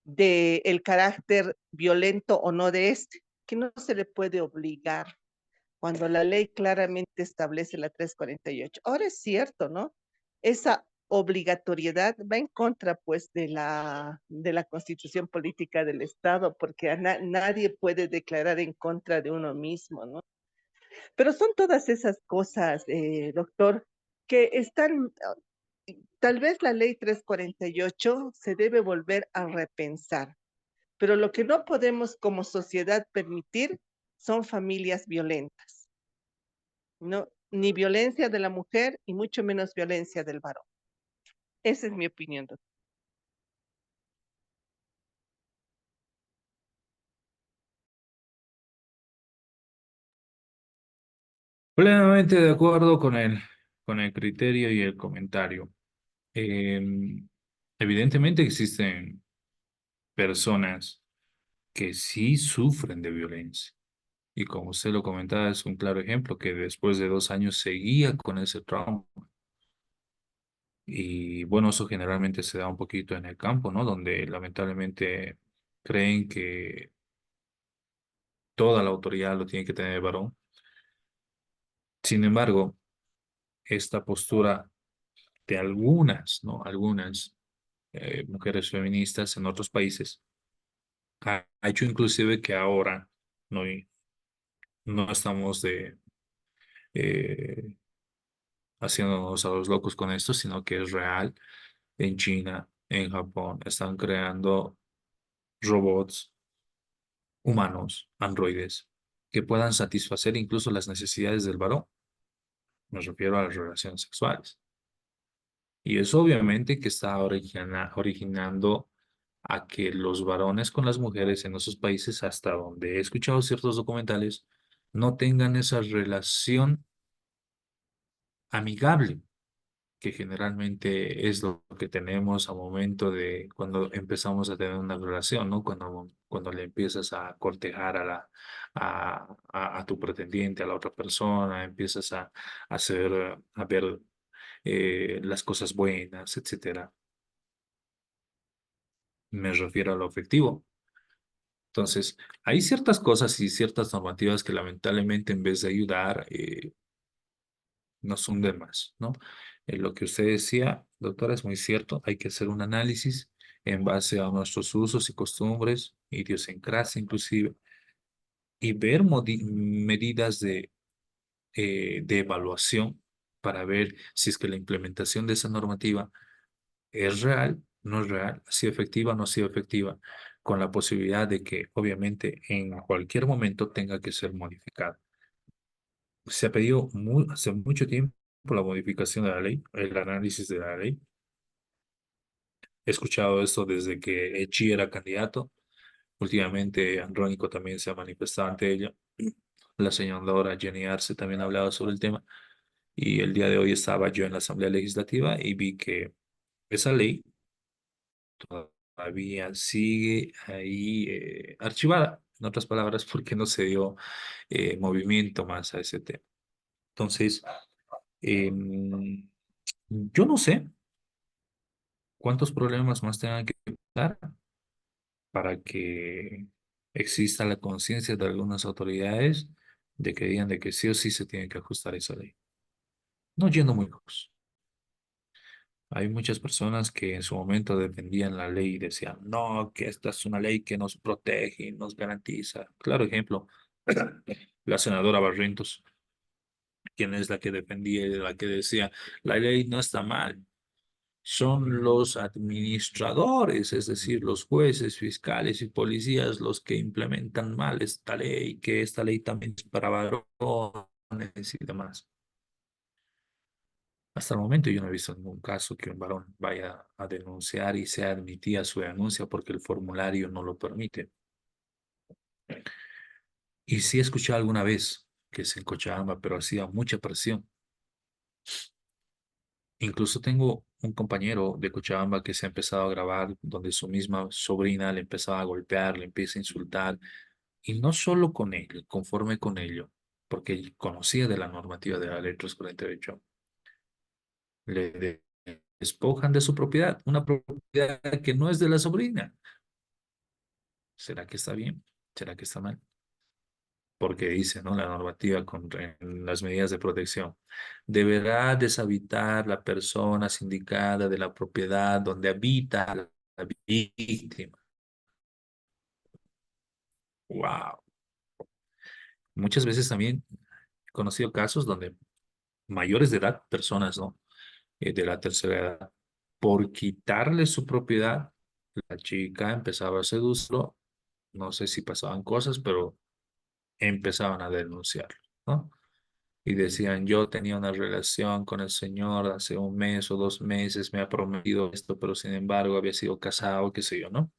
Speaker 2: de el carácter violento o no de este? Que no se le puede obligar cuando la ley claramente establece la 348. Ahora es cierto, ¿no? Esa obligatoriedad va en contra, pues, de la constitución política del Estado, porque nadie puede declarar en contra de uno mismo, ¿no? Pero son todas esas cosas, doctor, que están, tal vez la ley 348 se debe volver a repensar, pero lo que no podemos como sociedad permitir son familias violentas, ¿no? Ni violencia de la mujer y mucho menos violencia del varón. Esa es mi opinión, doctor.
Speaker 5: Plenamente de acuerdo con el criterio y el comentario. Evidentemente existen personas que sí sufren de violencia. Y como usted lo comentaba, es un claro ejemplo que después de 2 años seguía con ese trauma. Y bueno, eso generalmente se da un poquito en el campo, ¿no? Donde lamentablemente creen que toda la autoridad lo tiene que tener el varón. Sin embargo, esta postura de algunas, ¿no? Algunas mujeres feministas en otros países ha hecho inclusive que ahora no, no estamos eh, haciéndonos a los locos con esto, sino que es real. En China, en Japón, están creando robots humanos, androides, que puedan satisfacer incluso las necesidades del varón. Me refiero a las relaciones sexuales. Y eso obviamente que está originando a que los varones con las mujeres en esos países, hasta donde he escuchado ciertos documentales, no tengan esa relación amigable, que generalmente es lo que tenemos al momento de cuando empezamos a tener una relación, ¿no? Cuando le empiezas a cortejar a tu pretendiente, a la otra persona, empiezas a hacer, a ver las cosas buenas, etcétera. Me refiero a lo afectivo. Entonces, hay ciertas cosas y ciertas normativas que lamentablemente en vez de ayudar, nos hunden más, ¿no? Lo que usted decía, doctora, es muy cierto. Hay que hacer un análisis en base a nuestros usos y costumbres, idiosincrasia inclusive, y ver medidas de evaluación para ver si es que la implementación de esa normativa es real, no es real, ha sido efectiva, no ha sido efectiva, con la posibilidad de que obviamente en cualquier momento tenga que ser modificada. Se ha pedido hace mucho tiempo la modificación de la ley, el análisis de la ley. He escuchado esto desde que Echi era candidato. Últimamente Andrónico también se ha manifestado ante ella. La senadora Jenny Arce también ha hablado sobre el tema. Y el día de hoy estaba yo en la Asamblea Legislativa y vi que esa ley todavía sigue ahí archivada. En otras palabras, porque no se dio movimiento más a ese tema. Entonces, yo no sé cuántos problemas más tengan que dar para que exista la conciencia de algunas autoridades de que digan de que sí o sí se tiene que ajustar esa ley. No yendo muy lejos. Hay muchas personas que en su momento defendían la ley y decían, no, que esta es una ley que nos protege y nos garantiza. Claro ejemplo, la senadora Barrientos, quien es la que defendía y la que decía, la ley no está mal, son los administradores, es decir, los jueces, fiscales y policías los que implementan mal esta ley, que esta ley también es para varones y demás. Hasta el momento yo no he visto ningún caso que un varón vaya a denunciar y sea admitida su denuncia porque el formulario no lo permite. Y sí he escuchado alguna vez que es en Cochabamba, pero hacía mucha presión. Incluso tengo un compañero de Cochabamba que se ha empezado a grabar donde su misma sobrina le empezaba a golpear, le empieza a insultar, y no solo con él, conforme con ello, porque él conocía de la normativa de la ley 348, le despojan de su propiedad, una propiedad que no es de la sobrina. ¿Será que está bien? ¿Será que está mal? Porque dice, ¿no? La normativa en las medidas de protección. Deberá deshabitar la persona sindicada de la propiedad donde habita la víctima. Wow. Muchas veces también he conocido casos donde mayores de edad, personas, ¿no? De la tercera edad, por quitarle su propiedad, la chica empezaba a seducirlo. No sé si pasaban cosas, pero empezaban a denunciarlo, ¿no? Y decían, yo tenía una relación con el señor hace un mes o 2 meses, me ha prometido esto, pero sin embargo había sido casado, qué sé yo, ¿no?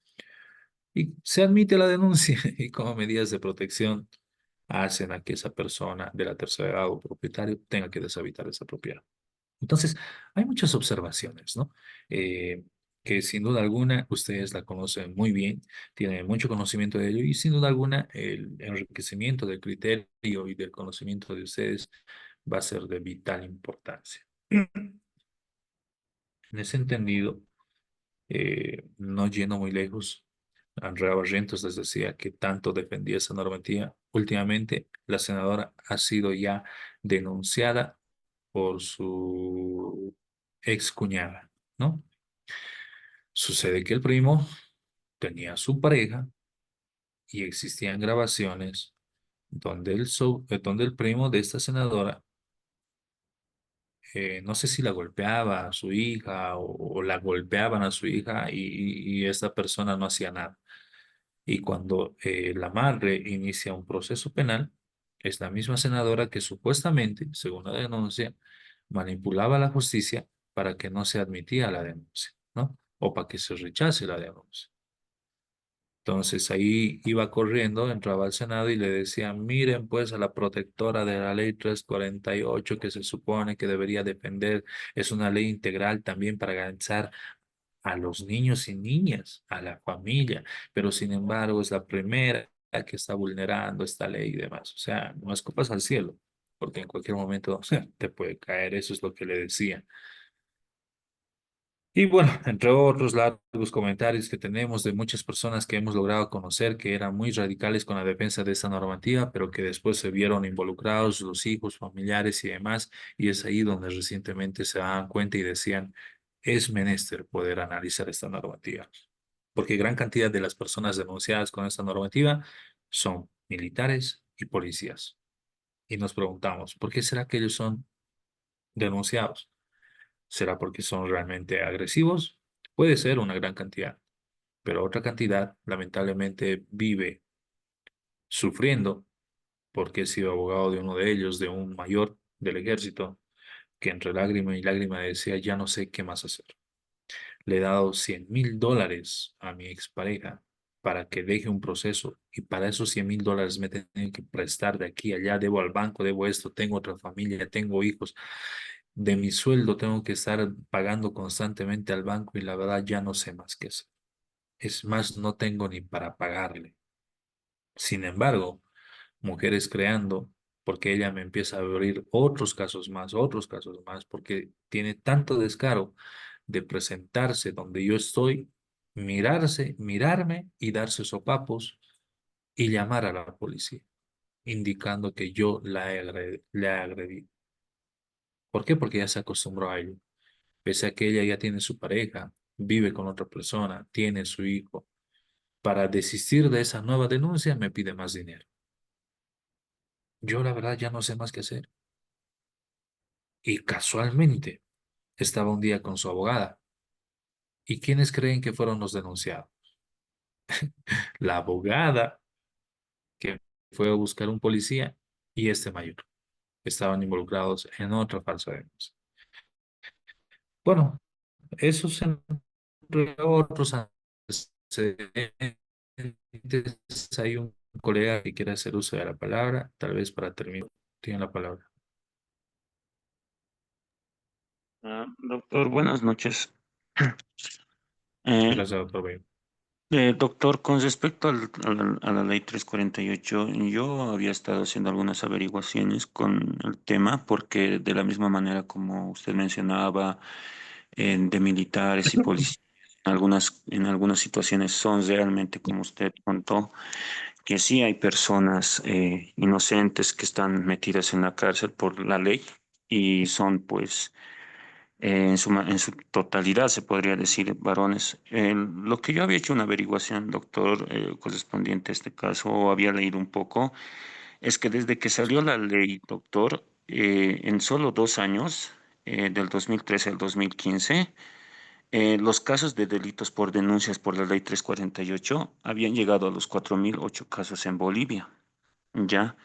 Speaker 5: Y se admite la denuncia y como medidas de protección hacen a que esa persona de la tercera edad o propietario tenga que deshabitar esa propiedad. Entonces, hay muchas observaciones, ¿no? Eh, que sin duda alguna ustedes la conocen muy bien, tienen mucho conocimiento de ello y sin duda alguna el enriquecimiento del criterio y del conocimiento de ustedes va a ser de vital importancia. En ese entendido, no yendo muy lejos, Andrea Barrientos les decía que tanto defendía esa normativa. Últimamente, la senadora ha sido ya denunciada por su ex cuñada, ¿no? Sucede que el primo tenía su pareja y existían grabaciones donde el primo de esta senadora, no sé si la golpeaba a su hija o la golpeaban a su hija y esta persona no hacía nada. Y cuando la madre inicia un proceso penal, es la misma senadora que supuestamente, según la denuncia, manipulaba la justicia para que no se admitía la denuncia, ¿no? O para que se rechace la denuncia. Entonces ahí iba corriendo, entraba al Senado y le decía, miren pues a la protectora de la ley 348 que se supone que debería defender, es una ley integral también para garantizar a los niños y niñas, a la familia, pero sin embargo es la primera que está vulnerando esta ley y demás. O sea, no escupas al cielo, porque en cualquier momento, o sea, te puede caer, eso es lo que le decía. Y bueno, entre otros largos comentarios que tenemos de muchas personas que hemos logrado conocer que eran muy radicales con la defensa de esta normativa, pero que después se vieron involucrados los hijos, familiares y demás, y es ahí donde recientemente se daban cuenta y decían, es menester poder analizar esta normativa, porque gran cantidad de las personas denunciadas con esta normativa son militares y policías. Y nos preguntamos, ¿por qué será que ellos son denunciados? ¿Será porque son realmente agresivos? Puede ser una gran cantidad, pero otra cantidad lamentablemente vive sufriendo porque he sido abogado de uno de ellos, de un mayor del ejército, que entre lágrima y lágrima decía, ya no sé qué más hacer. Le he dado $100,000 a mi expareja para que deje un proceso y para esos $100,000 me tienen que prestar de aquí a allá, debo al banco, debo esto, tengo otra familia, tengo hijos. De mi sueldo tengo que estar pagando constantemente al banco y la verdad ya no sé más qué hacer. Es más, no tengo ni para pagarle. Sin embargo, mujeres creando, porque ella me empieza a abrir otros casos más, porque tiene tanto descaro de presentarse donde yo estoy, mirarme y darse sopapos y llamar a la policía, indicando que yo le he agredido. ¿Por qué? Porque ya se acostumbró a ello. Pese a que ella ya tiene su pareja, vive con otra persona, tiene su hijo. Para desistir de esa nueva denuncia me pide más dinero. Yo la verdad ya no sé más qué hacer. Y casualmente estaba un día con su abogada. ¿Y quiénes creen que fueron los denunciados? La abogada que fue a buscar un policía y este mayor. Estaban involucrados en otra falsa denuncia. Bueno, esos entre otros antecedentes, hay un colega que quiere hacer uso de la palabra, tal vez para terminar, tiene la palabra.
Speaker 6: Doctor, buenas noches. Eh,
Speaker 5: Gracias, doctor Bello.
Speaker 6: Doctor, con respecto a la ley 348, yo había estado haciendo algunas averiguaciones con el tema porque de la misma manera como usted mencionaba, de militares y policías, en algunas situaciones son realmente, como usted contó, que sí hay personas inocentes que están metidas en la cárcel por la ley y son pues en su totalidad, se podría decir, varones. Lo que yo había hecho una averiguación, doctor, correspondiente a este caso, o había leído un poco, es que desde que salió la ley, doctor, en solo 2 años, del 2013 al 2015, los casos de delitos por denuncias por la ley 348 habían llegado a los 4.008 casos en Bolivia, ¿ya?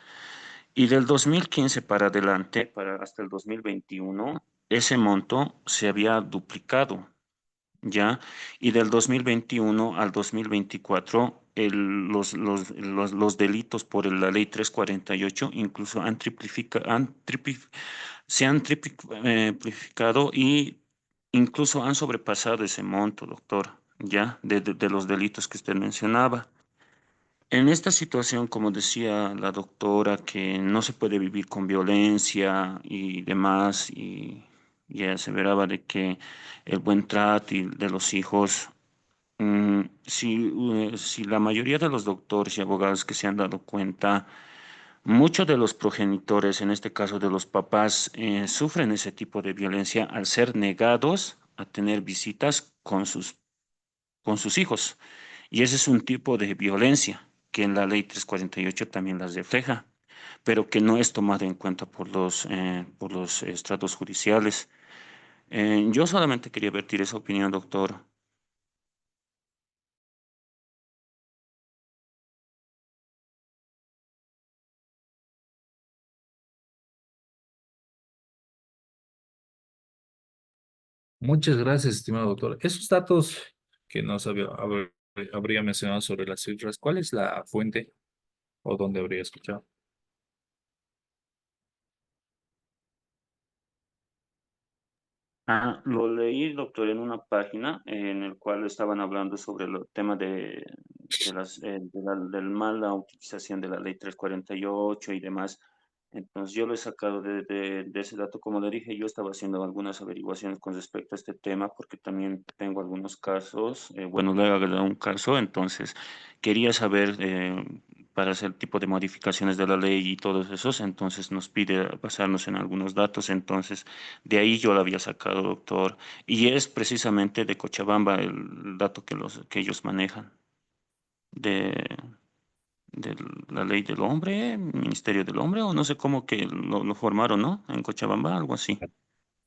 Speaker 6: Y del 2015 para adelante, hasta el 2021, ese monto se había duplicado, ¿ya? Y del 2021 al 2024, los delitos por la ley 348 incluso se han triplicado y incluso han sobrepasado ese monto, doctor, ¿ya? De los delitos que usted mencionaba. En esta situación, como decía la doctora, que no se puede vivir con violencia y demás, y aseveraba de que el buen trato de los hijos, si la mayoría de los doctores y abogados que se han dado cuenta, muchos de los progenitores, en este caso de los papás, sufren ese tipo de violencia al ser negados a tener visitas con sus hijos. Y ese es un tipo de violencia que en la ley 348 también las refleja, pero que no es tomado en cuenta por los estratos judiciales. Yo solamente quería vertir esa opinión, doctor.
Speaker 5: Muchas gracias, estimado doctor. Esos datos que habría mencionado sobre las cifras, ¿cuál es la fuente o dónde habría escuchado?
Speaker 6: Ah, lo leí, doctor, en una página en el cual estaban hablando sobre el tema del mala utilización de la ley 348 y demás. Entonces, yo lo he sacado de ese dato. Como le dije, yo estaba haciendo algunas averiguaciones con respecto a este tema porque también tengo algunos casos. Bueno, le he agregado un caso, entonces quería saber para hacer tipo de modificaciones de la ley y todos esos. Entonces, nos pide basarnos en algunos datos. Entonces, de ahí yo lo había sacado, doctor, y es precisamente de Cochabamba el dato que ellos manejan, de, de la ley del hombre, Ministerio del Hombre, o no sé cómo que lo formaron, ¿no? En Cochabamba, algo así.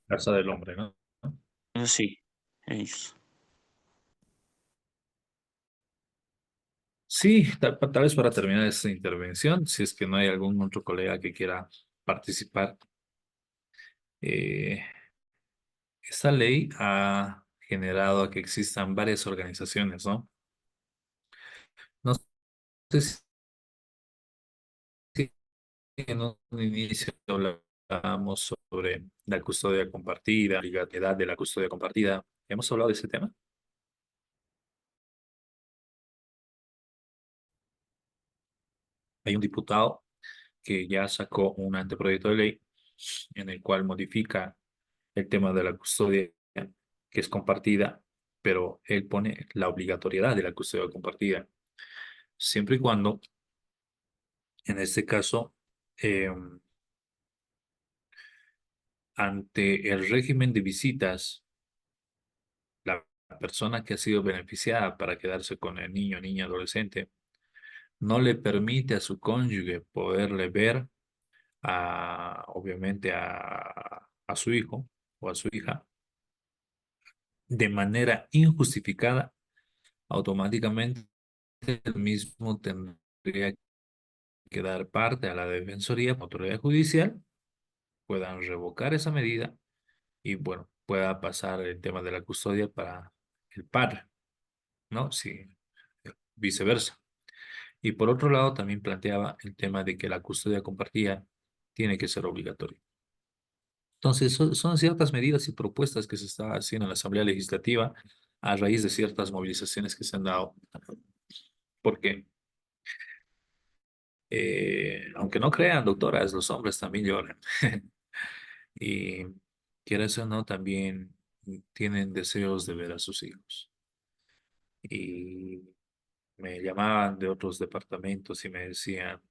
Speaker 5: Casa del hombre, ¿no?
Speaker 6: Eso sí, ellos.
Speaker 5: Sí, tal vez para terminar esta intervención, si es que no hay algún otro colega que quiera participar, eh, esta ley ha generado a que existan varias organizaciones, ¿no? No sé si en un inicio hablábamos sobre la custodia compartida, la obligatoriedad de la custodia compartida. ¿Hemos hablado de ese tema? Hay un diputado que ya sacó un anteproyecto de ley en el cual modifica el tema de la custodia, que es compartida, pero él pone la obligatoriedad de la custodia compartida, siempre y cuando, en este caso, eh, ante el régimen de visitas, la persona que ha sido beneficiada para quedarse con el niño, niña, adolescente, no le permite a su cónyuge poderle ver obviamente a su hijo o a su hija de manera injustificada, automáticamente el mismo tendría que dar parte a la Defensoría, autoridad judicial, puedan revocar esa medida y, bueno, pueda pasar el tema de la custodia para el padre, ¿no? Si viceversa. Y por otro lado, también planteaba el tema de que la custodia compartida tiene que ser obligatoria. Entonces, son ciertas medidas y propuestas que se está haciendo en la Asamblea Legislativa a raíz de ciertas movilizaciones que se han dado, porque aunque no crean, doctoras, los hombres también lloran. Y quieras o no, también tienen deseos de ver a sus hijos. Y me llamaban de otros departamentos y me decían,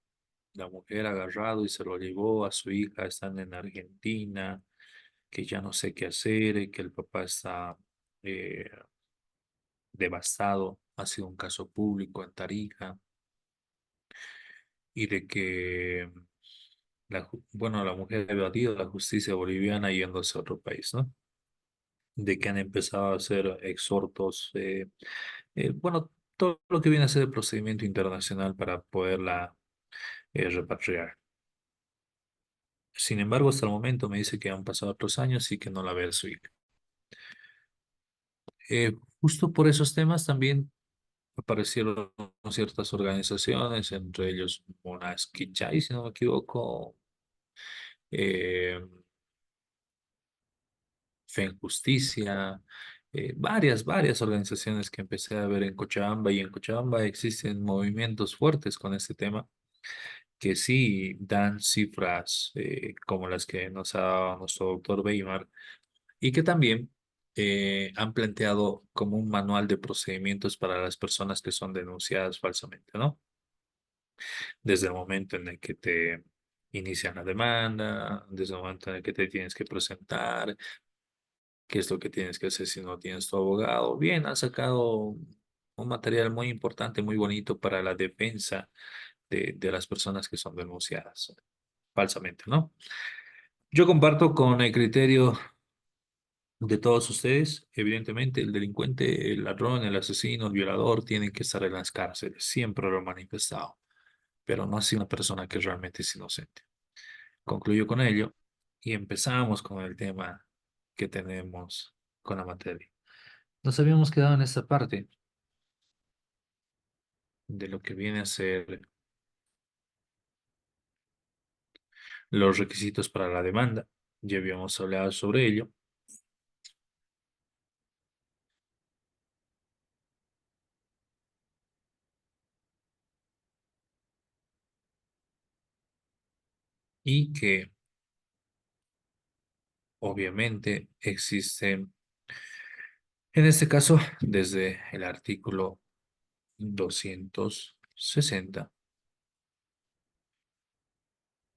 Speaker 5: la mujer ha agarrado y se lo llevó a su hija, están en Argentina, que ya no sé qué hacer, y que el papá está eh, devastado. Ha sido un caso público en Tarija y de que bueno, la mujer ha evadido la justicia boliviana yéndose a otro país, ¿no? De que han empezado a hacer exhortos, bueno, todo lo que viene a ser el procedimiento internacional para poderla repatriar. Sin embargo, hasta el momento me dice que han pasado otros años y que no la ve a su hija. Justo por esos temas también aparecieron ciertas organizaciones, entre ellos Monas Kichai, si no me equivoco, eh, Fe en Justicia, varias organizaciones que empecé a ver en Cochabamba, y en Cochabamba existen movimientos fuertes con este tema que sí dan cifras como las que nos ha dado nuestro doctor Weimar, y que también han planteado como un manual de procedimientos para las personas que son denunciadas falsamente, ¿no? Desde el momento en el que te inician la demanda, desde el momento en el que te tienes que presentar, qué es lo que tienes que hacer si no tienes tu abogado. Bien, han sacado un material muy importante, muy bonito para la defensa de las personas que son denunciadas falsamente, ¿no? Yo comparto con el criterio de todos ustedes. Evidentemente, el delincuente, el ladrón, el asesino, el violador tienen que estar en las cárceles. Siempre lo he manifestado, pero no así una persona que realmente es inocente. Concluyo con ello y empezamos con el tema que tenemos con la materia. Nos habíamos quedado en esta parte de lo que viene a ser los requisitos para la demanda. Ya habíamos hablado sobre ello. Y que obviamente existen, en este caso, desde el artículo 260,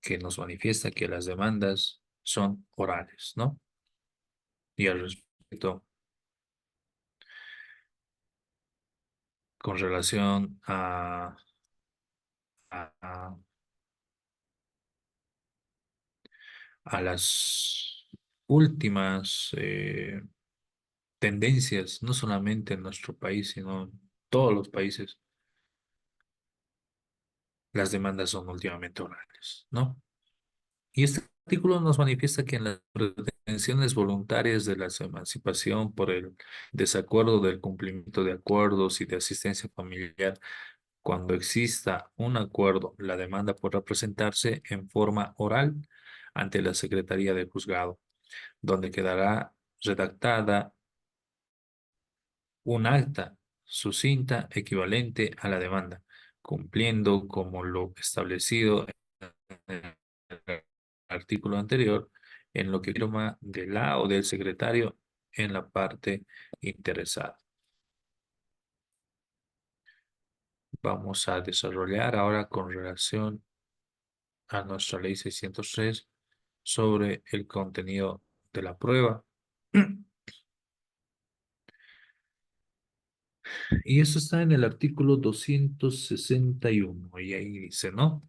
Speaker 5: que nos manifiesta que las demandas son orales, ¿no? Y al respecto, con relación a, a las últimas tendencias, no solamente en nuestro país, sino en todos los países, las demandas son últimamente orales, ¿no? Y este artículo nos manifiesta que en las pretensiones voluntarias de la emancipación por el desacuerdo del cumplimiento de acuerdos y de asistencia familiar, cuando exista un acuerdo, la demanda podrá presentarse en forma oral ante la Secretaría del Juzgado, donde quedará redactada un acta sucinta equivalente a la demanda, cumpliendo como lo establecido en el artículo anterior, en lo que firma de la o del secretario en la parte interesada. Vamos a desarrollar ahora con relación a nuestra ley 603 sobre el contenido de la prueba. Y eso está en el artículo 261 y ahí dice, ¿no?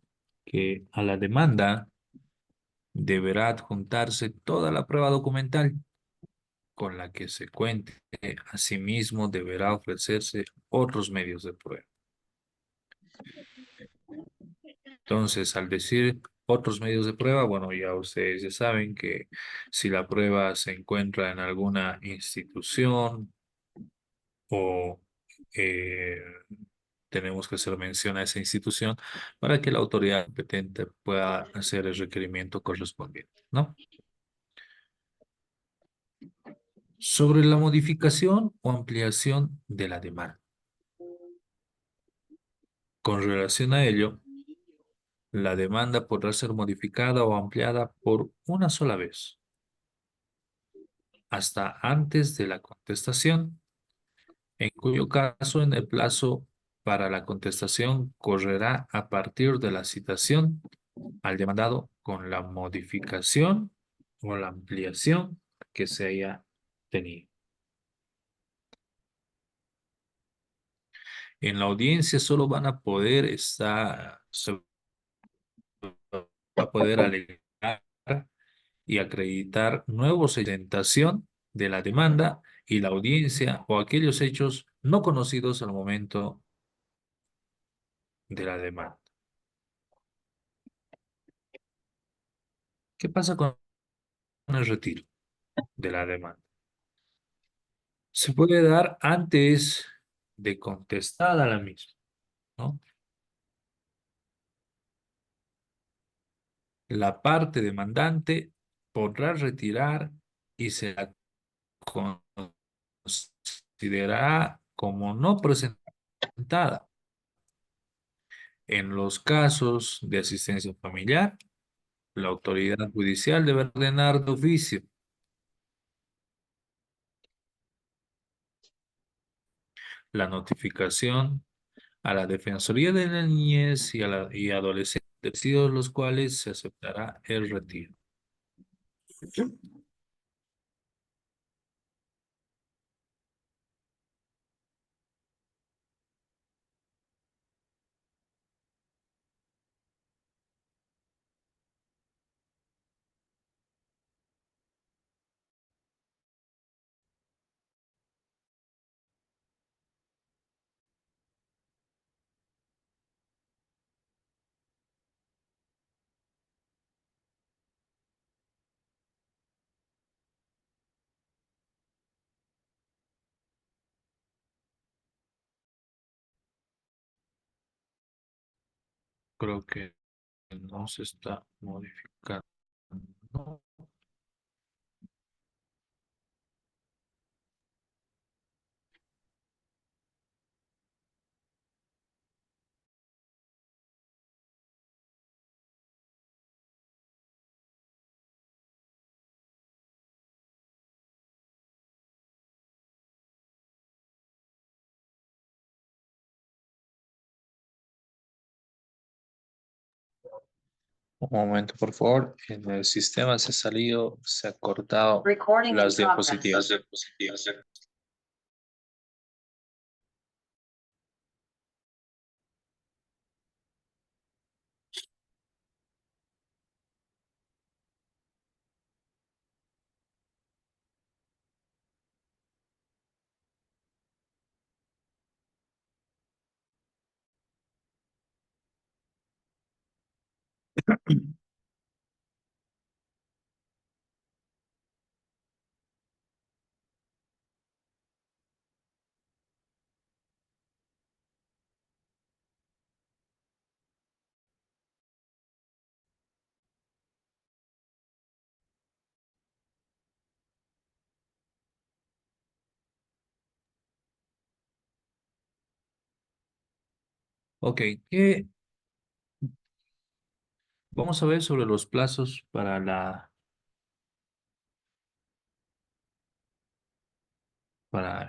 Speaker 5: Que a la demanda deberá adjuntarse toda la prueba documental con la que se cuente. Asimismo, deberá ofrecerse otros medios de prueba. Entonces, al decir otros medios de prueba, bueno, ya ustedes ya saben que si la prueba se encuentra en alguna institución o eh, tenemos que hacer mención a esa institución para que la autoridad competente pueda hacer el requerimiento correspondiente, ¿no? Sobre la modificación o ampliación de la demanda. Con relación a ello, la demanda podrá ser modificada o ampliada por una sola vez, hasta antes de la contestación, en cuyo caso en el plazo para la contestación correrá a partir de la citación al demandado con la modificación o la ampliación que se haya tenido. En la audiencia solo van a poder estar, se va a poder alegar y acreditar nuevos presentación de la demanda y la audiencia o aquellos hechos no conocidos al momento de la demanda. ¿Qué pasa con el retiro de la demanda? Se puede dar antes de contestada la misma, ¿no? La parte demandante podrá retirar y se la considerará como no presentada. En los casos de asistencia familiar, la autoridad judicial debe ordenar de oficio la notificación a la Defensoría de la Niñez y Adolescentes, los cuales se aceptará el retiro. creo que no se está modificando. Un momento, por favor. En el sistema se ha salido, se ha cortado las diapositivas. Ok, vamos a ver sobre los plazos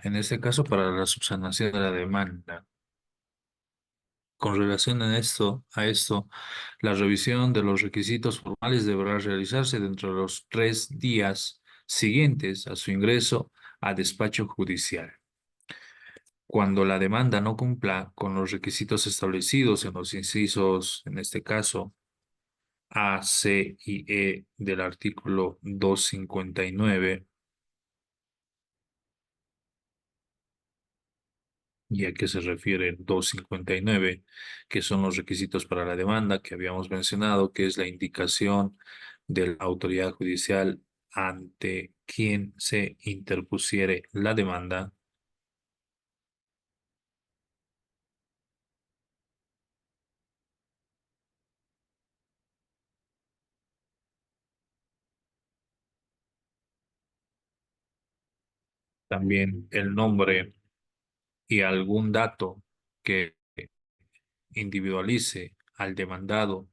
Speaker 5: en este caso, para la subsanación de la demanda. Con relación a esto, la revisión de los requisitos formales deberá realizarse dentro de los 3 días siguientes a su ingreso a despacho judicial. Cuando la demanda no cumpla con los requisitos establecidos en los incisos, en este caso, A, C y E del artículo 259, ¿y a qué se refiere el 259? Que son los requisitos para la demanda que habíamos mencionado, que es la indicación de la autoridad judicial ante quien se interpusiere la demanda. También el nombre y algún dato que individualice al demandado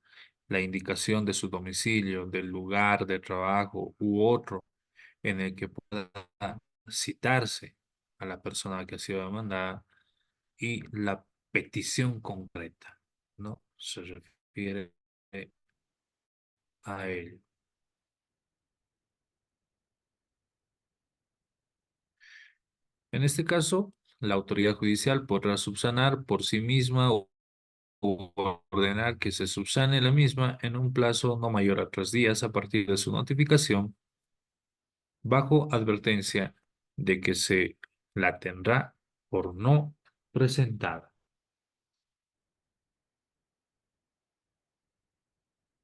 Speaker 5: la indicación de su domicilio, del lugar de trabajo u otro en el que pueda citarse a la persona que ha sido demandada, y la petición concreta, ¿no? Se refiere a él. En este caso, la autoridad judicial podrá subsanar por sí misma o ordenar que se subsane la misma en un plazo no mayor a 3 días a partir de su notificación, bajo advertencia de que se la tendrá por no presentada.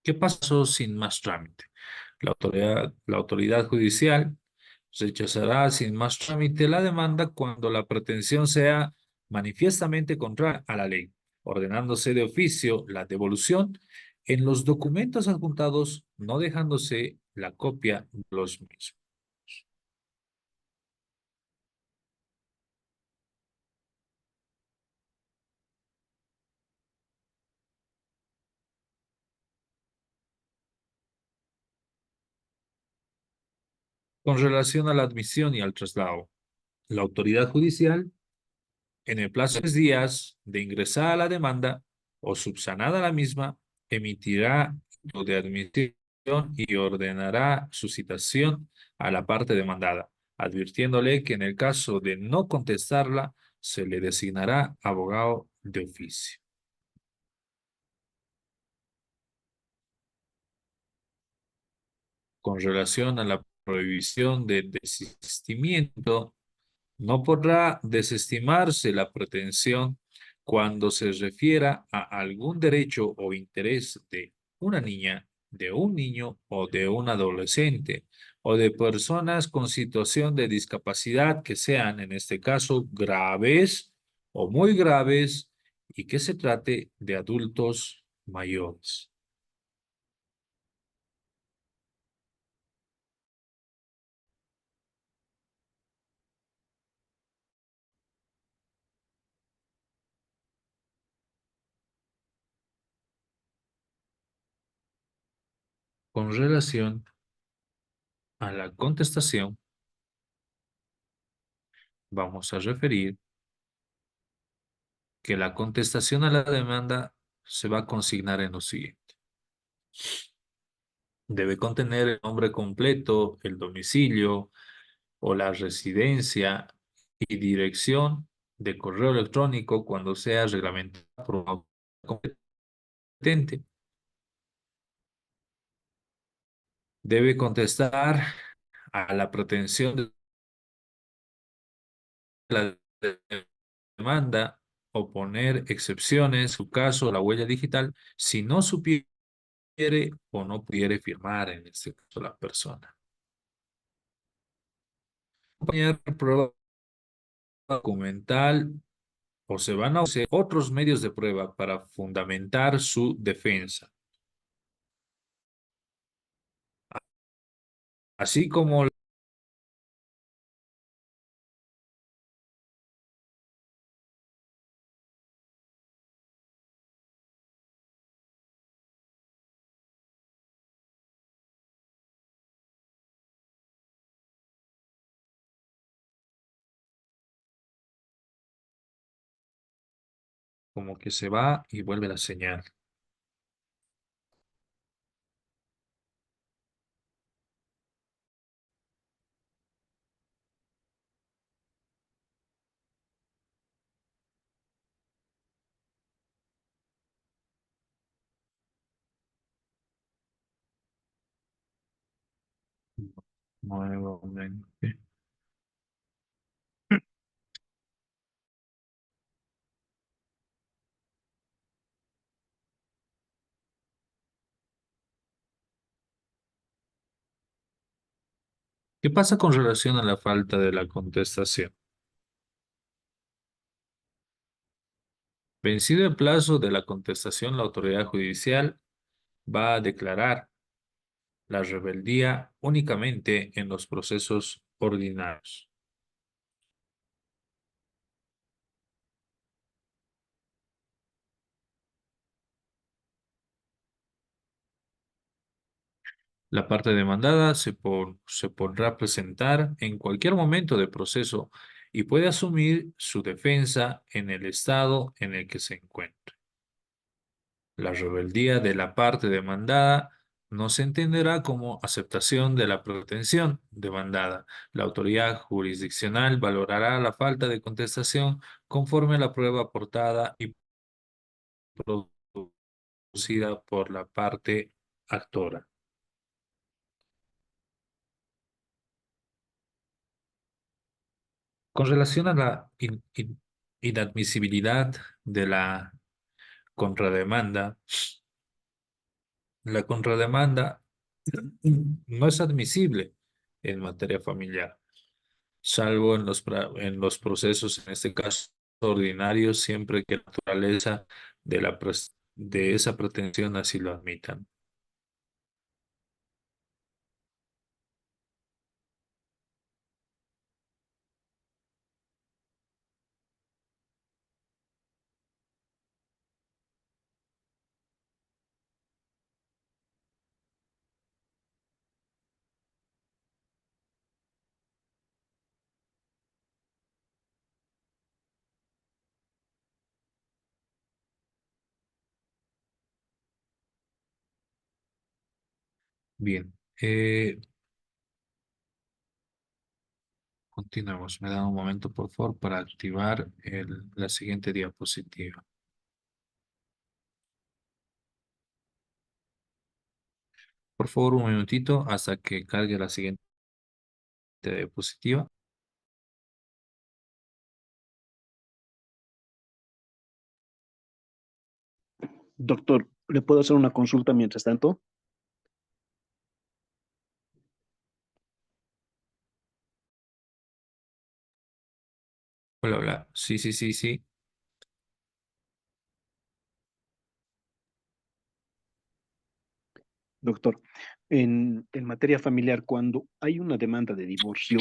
Speaker 5: ¿Qué pasó sin más trámite? La autoridad judicial rechazará sin más trámite la demanda cuando la pretensión sea manifiestamente contraria a la ley, ordenándose de oficio la devolución en los documentos adjuntados, no dejándose la copia de los mismos. Con relación a la admisión y al traslado, la autoridad judicial, en el plazo de 3 días de ingresada la demanda o subsanada la misma, emitirá lo de admisión y ordenará su citación a la parte demandada, advirtiéndole que en el caso de no contestarla, se le designará abogado de oficio. Con relación a la prohibición de desistimiento, no podrá desestimarse la pretensión cuando se refiera a algún derecho o interés de una niña, de un niño o de un adolescente o de personas con situación de discapacidad que sean, en este caso, graves o muy graves, y que se trate de adultos mayores. Con relación a la contestación, vamos a referir que la contestación a la demanda se va a consignar en lo siguiente. Debe contener el nombre completo, el domicilio o la residencia y dirección de correo electrónico cuando sea reglamentado por una autoridad competente. Debe contestar a la pretensión de la demanda o poner excepciones, en su caso, la huella digital, si no supiere o no pudiere firmar, en este caso, la persona. Acompañar prueba documental o se van a usar otros medios de prueba para fundamentar su defensa, así como como que se va y vuelve la señal. Nuevamente. ¿Qué pasa con relación a la falta de la contestación? Vencido el plazo de la contestación, la autoridad judicial va a declarar la rebeldía únicamente en los procesos ordinarios. La parte demandada se podrá presentar en cualquier momento del proceso y puede asumir su defensa en el estado en el que se encuentre. La rebeldía de la parte demandada no se entenderá como aceptación de la pretensión demandada. La autoridad jurisdiccional valorará la falta de contestación conforme a la prueba aportada y producida por la parte actora. Con relación a la inadmisibilidad de la contrademanda, la contrademanda no es admisible en materia familiar, salvo en en los procesos, en este caso ordinarios, siempre que la naturaleza de de esa pretensión así lo admitan. Bien, continuamos. Me da un momento, por favor, para activar la siguiente diapositiva. Por favor, un minutito hasta que cargue la siguiente diapositiva.
Speaker 3: Doctor, ¿le puedo hacer una consulta mientras tanto?
Speaker 5: Hola, hola. Sí, sí, sí, sí.
Speaker 3: doctor, en materia familiar, cuando hay una demanda de divorcio,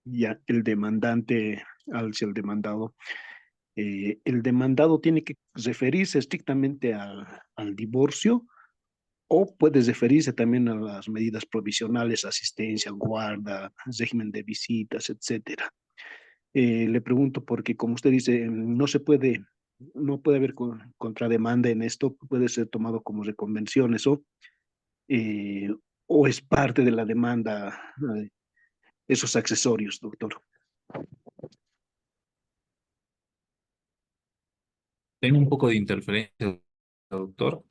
Speaker 3: ya el demandante hacia el demandado tiene que referirse estrictamente al divorcio o puede referirse también a las medidas provisionales, asistencia, guarda, régimen de visitas, etcétera. Le pregunto porque, como usted dice, no puede haber contrademanda en esto, puede ser tomado como reconvención eso, eh, o es parte de la demanda, esos accesorios, doctor.
Speaker 5: Tengo un poco de interferencia, doctor.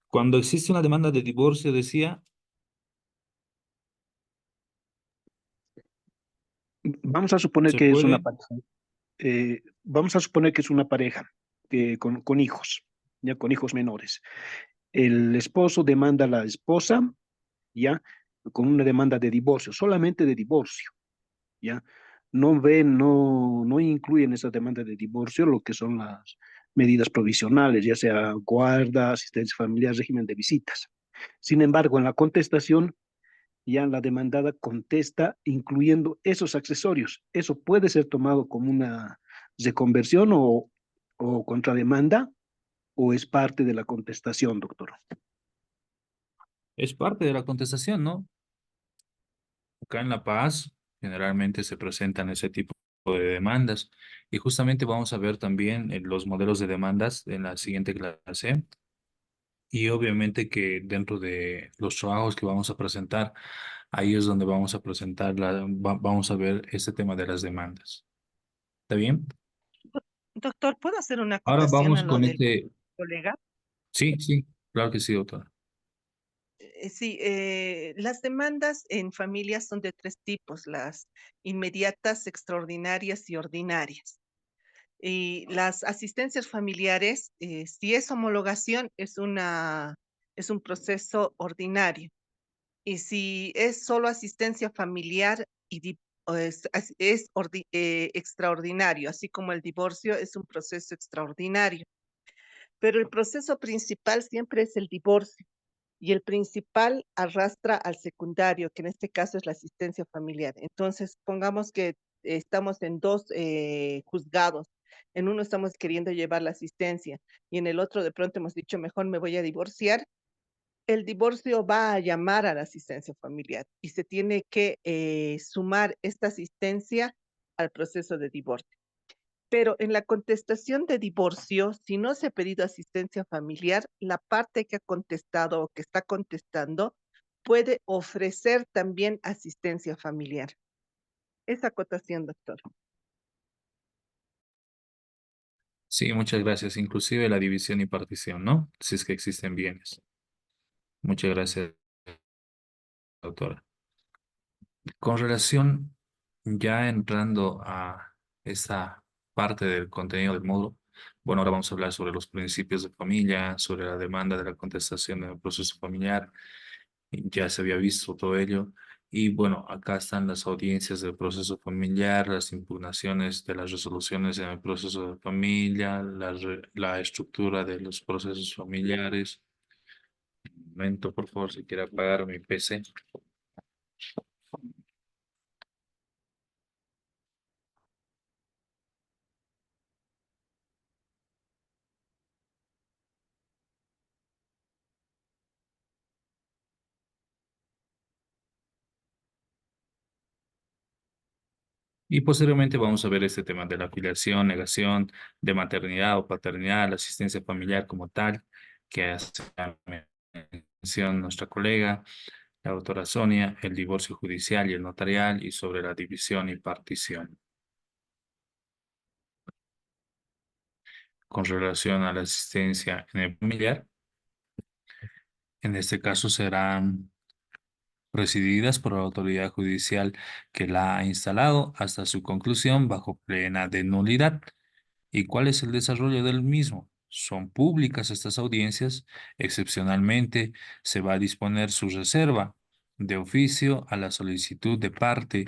Speaker 5: Cuando existe una demanda de divorcio, decía,
Speaker 3: Vamos a suponer
Speaker 5: se
Speaker 3: que es una
Speaker 5: puede,
Speaker 3: pareja, vamos a suponer que es una pareja con hijos, ya con hijos menores. El esposo demanda a la esposa, ya, con una demanda de divorcio, solamente de divorcio, ya. No incluyen esa demanda de divorcio lo que son las medidas provisionales, ya sea guarda, asistencia familiar, régimen de visitas. Sin embargo, en la contestación, ya la demandada contesta incluyendo esos accesorios. Eso puede ser tomado como una reconversión o contrademanda o es parte de la contestación, doctor.
Speaker 5: es parte de la contestación, ¿no? Acá en La Paz generalmente se presentan ese tipo de demandas y justamente vamos a ver también los modelos de demandas en la siguiente clase y obviamente que dentro de los trabajos que vamos a presentar, ahí es donde vamos a presentar, vamos a ver este tema de las demandas. ¿Está bien?
Speaker 2: Doctor, ¿puedo hacer una
Speaker 5: Ahora
Speaker 2: acotación a
Speaker 5: vamos
Speaker 2: lo
Speaker 5: con
Speaker 2: del
Speaker 5: este,
Speaker 2: colega?
Speaker 5: sí, sí, claro que sí, doctora.
Speaker 2: Sí, las demandas en familias son de tres tipos, las inmediatas, extraordinarias y ordinarias. Y las asistencias familiares, si es homologación, es un proceso ordinario. Y si es solo asistencia familiar o extraordinario, así como el divorcio es un proceso extraordinario. Pero el proceso principal siempre es el divorcio y el principal arrastra al secundario, que en este caso es la asistencia familiar. Entonces, pongamos que estamos en dos juzgados. En uno estamos queriendo llevar la asistencia y en el otro de pronto hemos dicho, mejor me voy a divorciar. El divorcio va a llamar a la asistencia familiar y se tiene que sumar esta asistencia al proceso de divorcio. Pero en la contestación de divorcio, si no se ha pedido asistencia familiar, la parte que ha contestado o que está contestando puede ofrecer también asistencia familiar. Esa acotación, doctor.
Speaker 5: Sí, muchas gracias. Inclusive la división y partición, ¿no? Si es que existen bienes. Muchas gracias, doctora. Con relación, ya entrando a esta parte del contenido del módulo, bueno, ahora vamos a hablar sobre los principios de familia, sobre la demanda de la contestación en el proceso familiar. Ya se había visto todo ello. Y bueno, acá están las audiencias del proceso familiar, las impugnaciones de las resoluciones en el proceso de familia, la estructura de los procesos familiares. Un momento, por favor, si quiere apagar mi PC. Y posteriormente vamos a ver este tema de la afiliación, negación de maternidad o paternidad, la asistencia familiar como tal, que hace mención nuestra colega, la doctora Sonia, el divorcio judicial y el notarial, y sobre la división y partición. Con relación a la asistencia en el familiar, en este caso serán presididas por la autoridad judicial que la ha instalado hasta su conclusión bajo plena de nulidad. ¿Y cuál es el desarrollo del mismo? Son públicas estas audiencias. Excepcionalmente, se va a disponer su reserva de oficio a la solicitud de parte.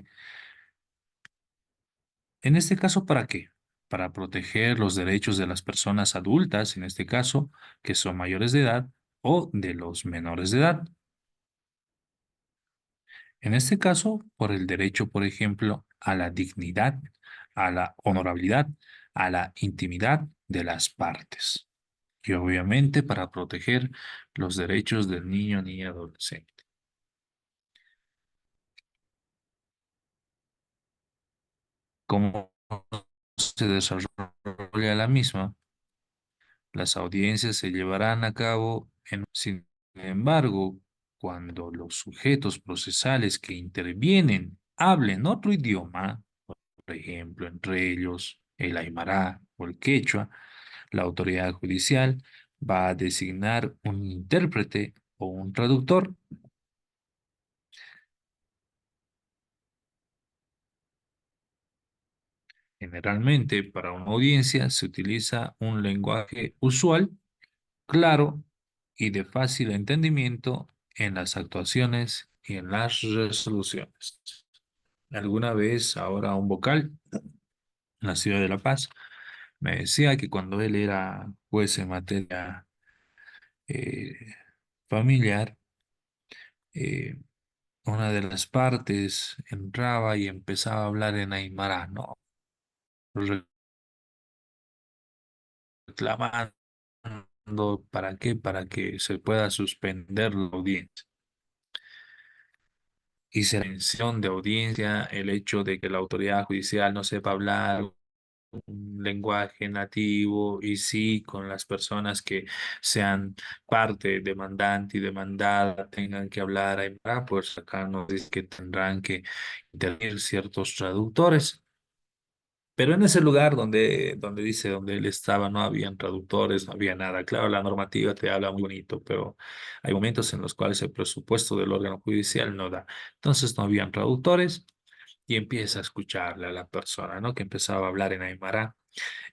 Speaker 5: En este caso, ¿para qué? Para proteger los derechos de las personas adultas, en este caso, que son mayores de edad, o de los menores de edad, En este caso, por el derecho, por ejemplo, a la dignidad, a la honorabilidad, a la intimidad de las partes. Y obviamente para proteger los derechos del niño, niña, adolescente. ¿Cómo se desarrolla la misma? Las audiencias se llevarán a cabo sin embargo, cuando los sujetos procesales que intervienen hablen otro idioma, por ejemplo, entre ellos el aymara o el quechua, la autoridad judicial va a designar un intérprete o un traductor. Generalmente, para una audiencia se utiliza un lenguaje usual, claro y de fácil entendimiento en las actuaciones y en las resoluciones. Alguna vez, ahora un vocal en la ciudad de La Paz me decía que cuando él era juez en materia eh, familiar, eh, una de las partes entraba y empezaba a hablar en aymara, ¿no? Reclamando, ¿para qué? Para que se pueda suspender la audiencia. Y se mención de audiencia el hecho de que la autoridad judicial no sepa hablar un lenguaje nativo y sí con las personas que sean parte demandante y demandada tengan que hablar aymara, pues acá nos dice que tendrán que intervenir ciertos traductores. Pero en ese lugar donde dice, donde él estaba, no habían traductores, no había nada. Claro, la normativa te habla muy bonito, pero hay momentos en los cuales el presupuesto del órgano judicial no da. Entonces no habían traductores y empieza a escucharle a la persona, ¿no? Que empezaba a hablar en aymara,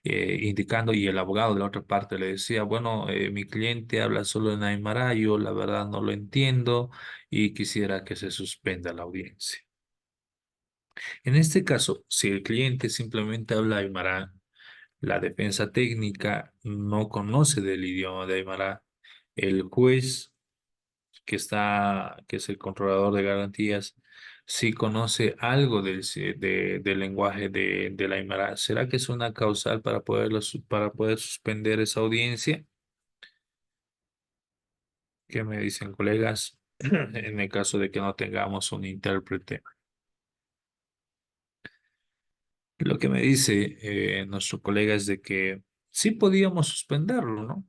Speaker 5: indicando, y el abogado de la otra parte le decía, bueno, mi cliente habla solo en aymara, yo la verdad no lo entiendo y quisiera que se suspenda la audiencia. En este caso, si el cliente simplemente habla aymara, la defensa técnica no conoce del idioma de aymara, el juez que es el controlador de garantías, sí conoce algo del lenguaje del aymara. ¿Será que es una causal para poder suspender esa audiencia? ¿Qué me dicen, colegas? En el caso de que no tengamos un intérprete. Lo que me dice nuestro colega es de que sí podíamos suspenderlo, ¿no?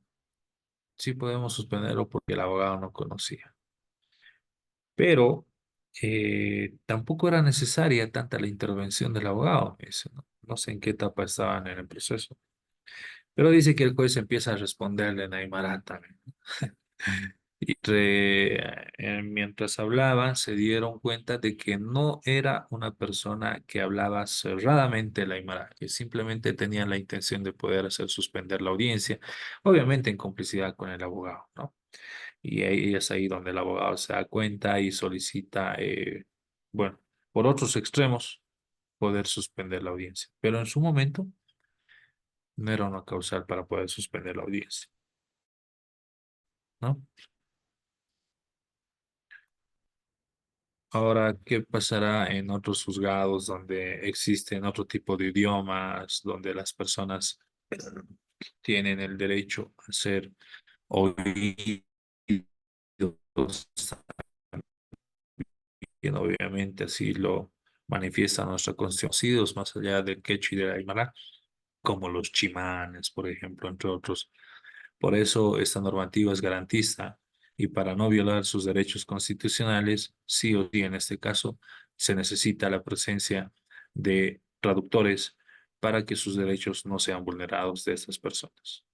Speaker 5: Sí podemos suspenderlo porque el abogado no conocía. Pero tampoco era necesaria tanta la intervención del abogado. Dice, ¿no? No sé en qué etapa estaban en el proceso. Pero dice que el juez empieza a responderle en aymara también. Y mientras hablaban, se dieron cuenta de que no era una persona que hablaba cerradamente el aymara, que simplemente tenía la intención de poder hacer suspender la audiencia, obviamente en complicidad con el abogado, ¿no? Y ahí es ahí donde el abogado se da cuenta y solicita, bueno, por otros extremos, poder suspender la audiencia. Pero en su momento no era una causal para poder suspender la audiencia, ¿no? Ahora, ¿qué pasará en otros juzgados donde existen otro tipo de idiomas, donde las personas tienen el derecho a ser oídos, y obviamente así lo manifiesta nuestra constitución, conocidos más allá del quechua y del aymara, como los chimanes, por ejemplo, entre otros? Por eso esta normativa es garantista y para no violar sus derechos constitucionales, sí o sí en este caso, se necesita la presencia de traductores para que sus derechos no sean vulnerados de estas personas.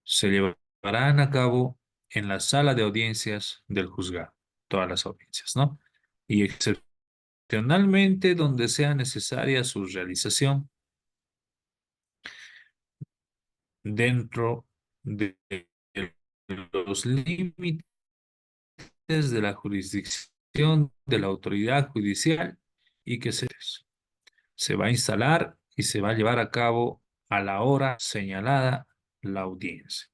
Speaker 5: Se llevarán a cabo en la sala de audiencias del juzgado, todas las audiencias, ¿no? Y excepcionalmente donde sea necesaria su realización dentro de los límites de la jurisdicción de la autoridad judicial y que se va a instalar y se va a llevar a cabo a la hora señalada la audiencia.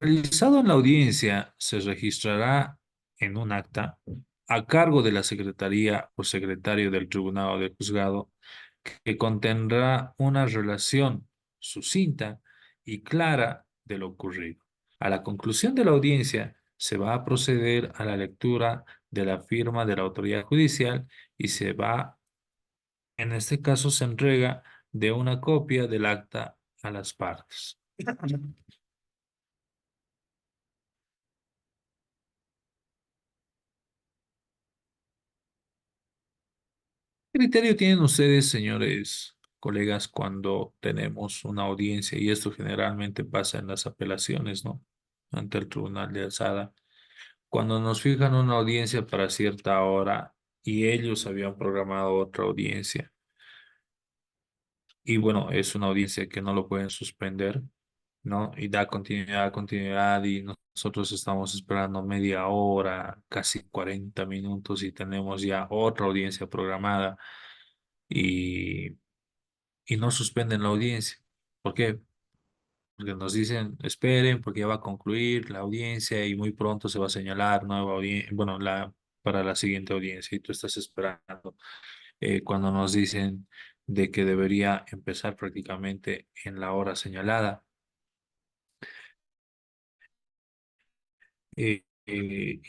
Speaker 5: realizado en la audiencia se registrará en un acta a cargo de la Secretaría o secretario del Tribunal o del Juzgado que contendrá una relación sucinta y clara de lo ocurrido. A la conclusión de la audiencia se va a proceder a la lectura de la firma de la autoridad judicial y en este caso, se entrega de una copia del acta a las partes. ¿Qué criterio tienen ustedes, señores colegas, cuando tenemos una audiencia? Y esto generalmente pasa en las apelaciones, ¿no? Ante el Tribunal de Alzada. Cuando nos fijan una audiencia para cierta hora y ellos habían programado otra audiencia. Y bueno, es una audiencia que no lo pueden suspender, ¿no? Y da continuidad, y nosotros estamos esperando media hora, casi 40 minutos y tenemos ya otra audiencia programada y, y no suspenden la audiencia. ¿Por qué? Porque nos dicen, esperen, porque ya va a concluir la audiencia y muy pronto se va a señalar nueva audiencia, bueno, para la siguiente audiencia y tú estás esperando cuando nos dicen de que debería empezar prácticamente en la hora señalada. Y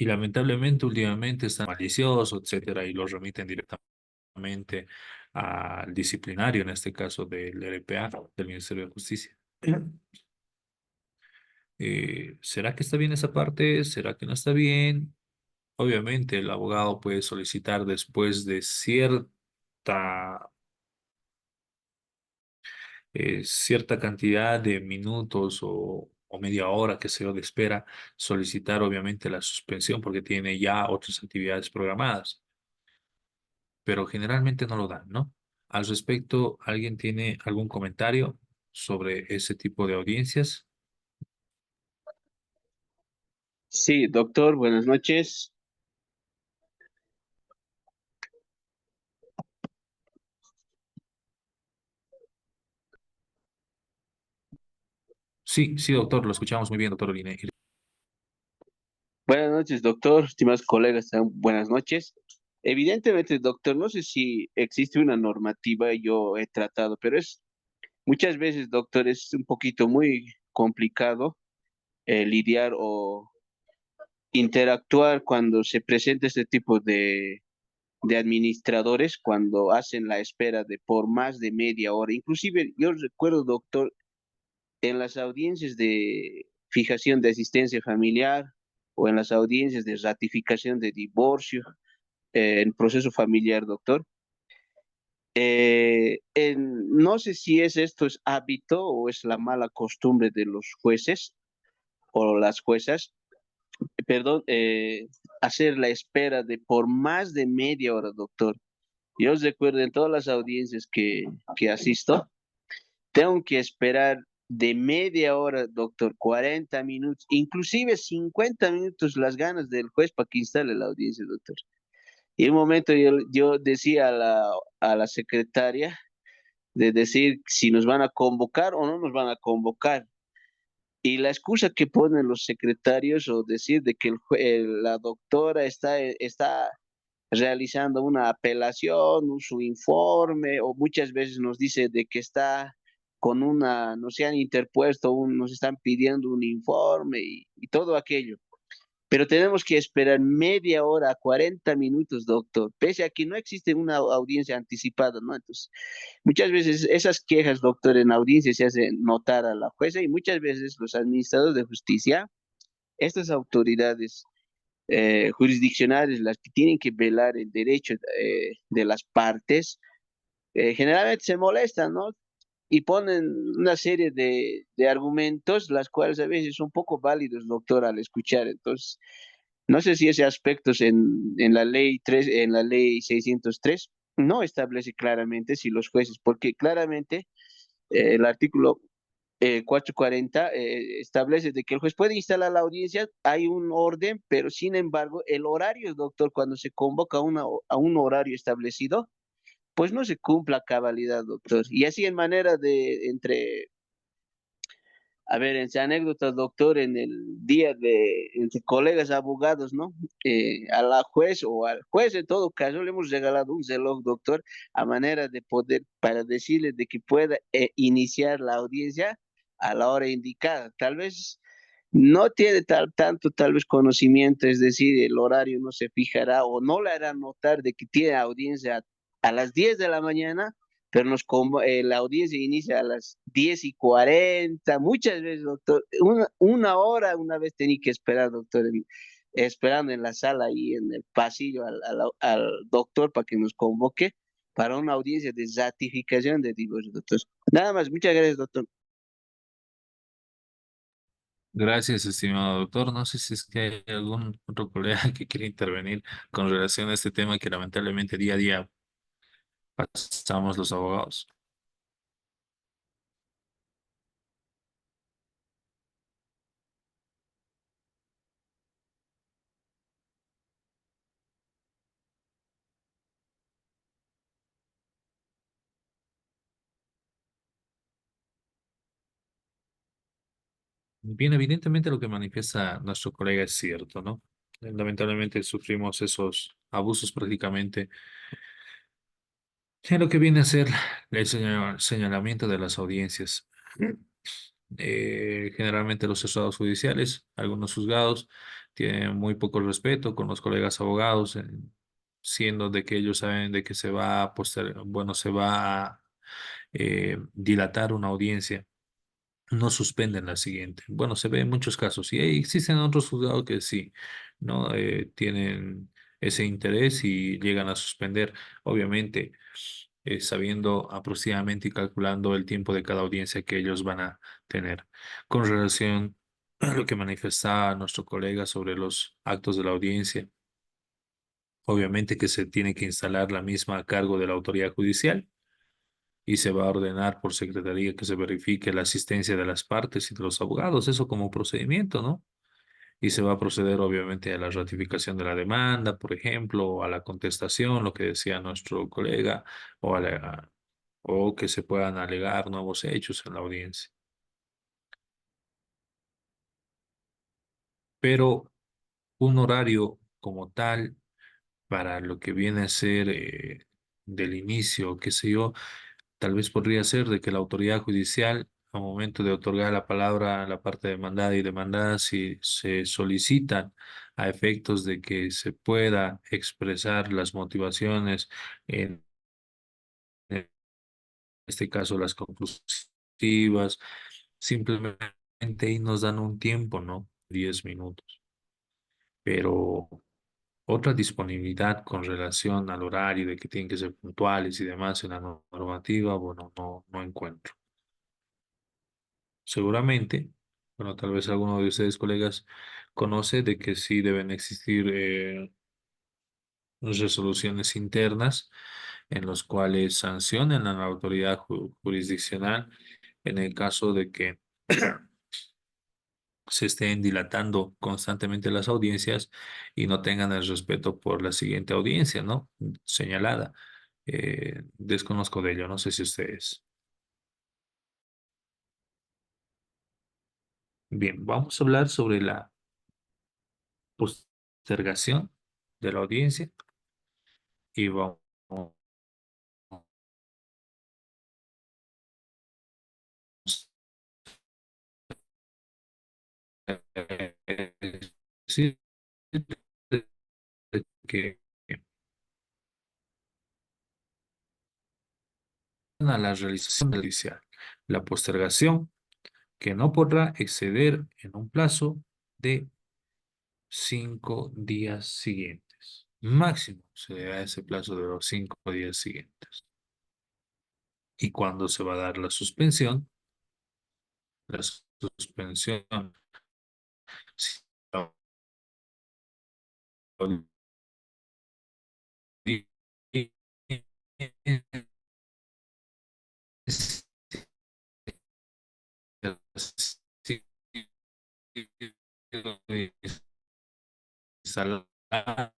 Speaker 5: lamentablemente últimamente están maliciosos, etcétera, y los remiten directamente al disciplinario, en este caso del RPA, del Ministerio de Justicia. ¿Será que está bien esa parte? ¿Será que no está bien? Obviamente el abogado puede solicitar después de cierta cantidad de minutos o media hora, que sea de espera, solicitar obviamente la suspensión porque tiene ya otras actividades programadas, pero generalmente no lo dan, ¿no? Al respecto, ¿alguien tiene algún comentario sobre ese tipo de audiencias?
Speaker 7: Sí, doctor, buenas noches.
Speaker 5: Sí, sí, doctor, lo escuchamos muy bien, doctor Oline.
Speaker 7: Buenas noches, doctor. Estimados colegas, buenas noches. Evidentemente, doctor, no sé si existe una normativa, yo he tratado, pero muchas veces, doctor, es un poquito muy complicado lidiar o interactuar cuando se presenta este tipo de administradores, cuando hacen la espera de por más de media hora. Inclusive, yo recuerdo, doctor, en las audiencias de fijación de asistencia familiar o en las audiencias de ratificación de divorcio en proceso familiar, doctor. No sé si esto es hábito o es la mala costumbre de los jueces o las juezas, perdón, hacer la espera de por más de media hora, doctor. Yo os recuerdo en todas las audiencias que asisto, tengo que esperar de media hora, doctor, 40 minutos, inclusive 50 minutos las ganas del juez para que instale la audiencia, doctor. Y en un momento yo decía a la secretaria de decir si nos van a convocar o no nos van a convocar. Y la excusa que ponen los secretarios o decir de que la doctora está realizando una apelación, su informe, o muchas veces nos dice de que está nos han interpuesto, nos están pidiendo un informe y todo aquello. Pero tenemos que esperar media hora, 40 minutos, doctor, pese a que no existe una audiencia anticipada, ¿no? Entonces, muchas veces esas quejas, doctor, en audiencia se hacen notar a la jueza y muchas veces los administradores de justicia, estas autoridades jurisdiccionales, las que tienen que velar el derecho de las partes, generalmente se molestan, ¿no? Y ponen una serie de argumentos, las cuales a veces son poco válidos, doctor, al escuchar. Entonces, no sé si ese aspecto en la ley 3, en la ley 603, no establece claramente si los jueces, porque claramente el artículo 440 establece de que el juez puede instalar la audiencia, hay un orden, pero sin embargo, el horario, doctor, cuando se convoca a un horario establecido, pues no se cumpla a cabalidad, doctor. Y así en manera de, entre A ver, en esa anécdota, doctor, en el día de entre colegas abogados, ¿no? A la juez o al juez, en todo caso, le hemos regalado un reloj, doctor, a manera de poder, para decirle de que pueda iniciar la audiencia a la hora indicada. Tal vez no tiene tanto, tal vez, conocimiento, es decir, el horario no se fijará o no le hará notar de que tiene audiencia a las 10 de la mañana, pero la audiencia inicia a las 10:40, muchas veces, doctor, una hora una vez tenía que esperar, doctor, esperando en la sala y en el pasillo al doctor para que nos convoque para una audiencia de ratificación de divorcio, doctor. Nada más, muchas gracias, doctor.
Speaker 5: Gracias, estimado doctor. No sé si es que hay algún otro colega que quiera intervenir con relación a este tema que lamentablemente día a día pasamos los abogados. Bien, evidentemente lo que manifiesta nuestro colega es cierto, ¿no? Lamentablemente sufrimos esos abusos prácticamente en lo que viene a ser el señalamiento de las audiencias. Generalmente los estados judiciales, algunos juzgados, tienen muy poco respeto con los colegas abogados, siendo de que ellos saben de que se va a bueno, se va a dilatar una audiencia, no suspenden la siguiente. Bueno, se ve en muchos casos y existen otros juzgados que sí, ¿no? Tienen ese interés y llegan a suspender, obviamente, sabiendo aproximadamente y calculando el tiempo de cada audiencia que ellos van a tener. Con relación a lo que manifestaba nuestro colega sobre los actos de la audiencia, obviamente que se tiene que instalar la misma a cargo de la autoridad judicial y se va a ordenar por secretaría que se verifique la asistencia de las partes y de los abogados, eso como procedimiento, ¿no? Y se va a proceder obviamente a la ratificación de la demanda, por ejemplo, o a la contestación, lo que decía nuestro colega, o que se puedan alegar nuevos hechos en la audiencia. Pero un horario como tal para lo que viene a ser del inicio, qué sé yo, tal vez podría ser de que la autoridad judicial, al momento de otorgar la palabra a la parte demandada y demandada, si se solicitan a efectos de que se pueda expresar las motivaciones, en este caso las conclusivas, simplemente ahí nos dan un tiempo, ¿no? 10 minutos. Pero otra disponibilidad con relación al horario de que tienen que ser puntuales y demás en la normativa, bueno, no encuentro. Seguramente, bueno, tal vez alguno de ustedes, colegas, conoce de que sí deben existir resoluciones internas en los cuales sancionen a la autoridad jurisdiccional en el caso de que se estén dilatando constantemente las audiencias y no tengan el respeto por la siguiente audiencia, ¿no? Señalada. Desconozco de ello, no sé si ustedes. Bien, vamos a hablar sobre la postergación de la audiencia y vamos a decir que a la realización judicial, la postergación que no podrá exceder en un plazo de 5 días siguientes. Máximo se le da ese plazo de los 5 días siguientes. ¿Y cuándo se va a dar la suspensión? La suspensión, si la instalada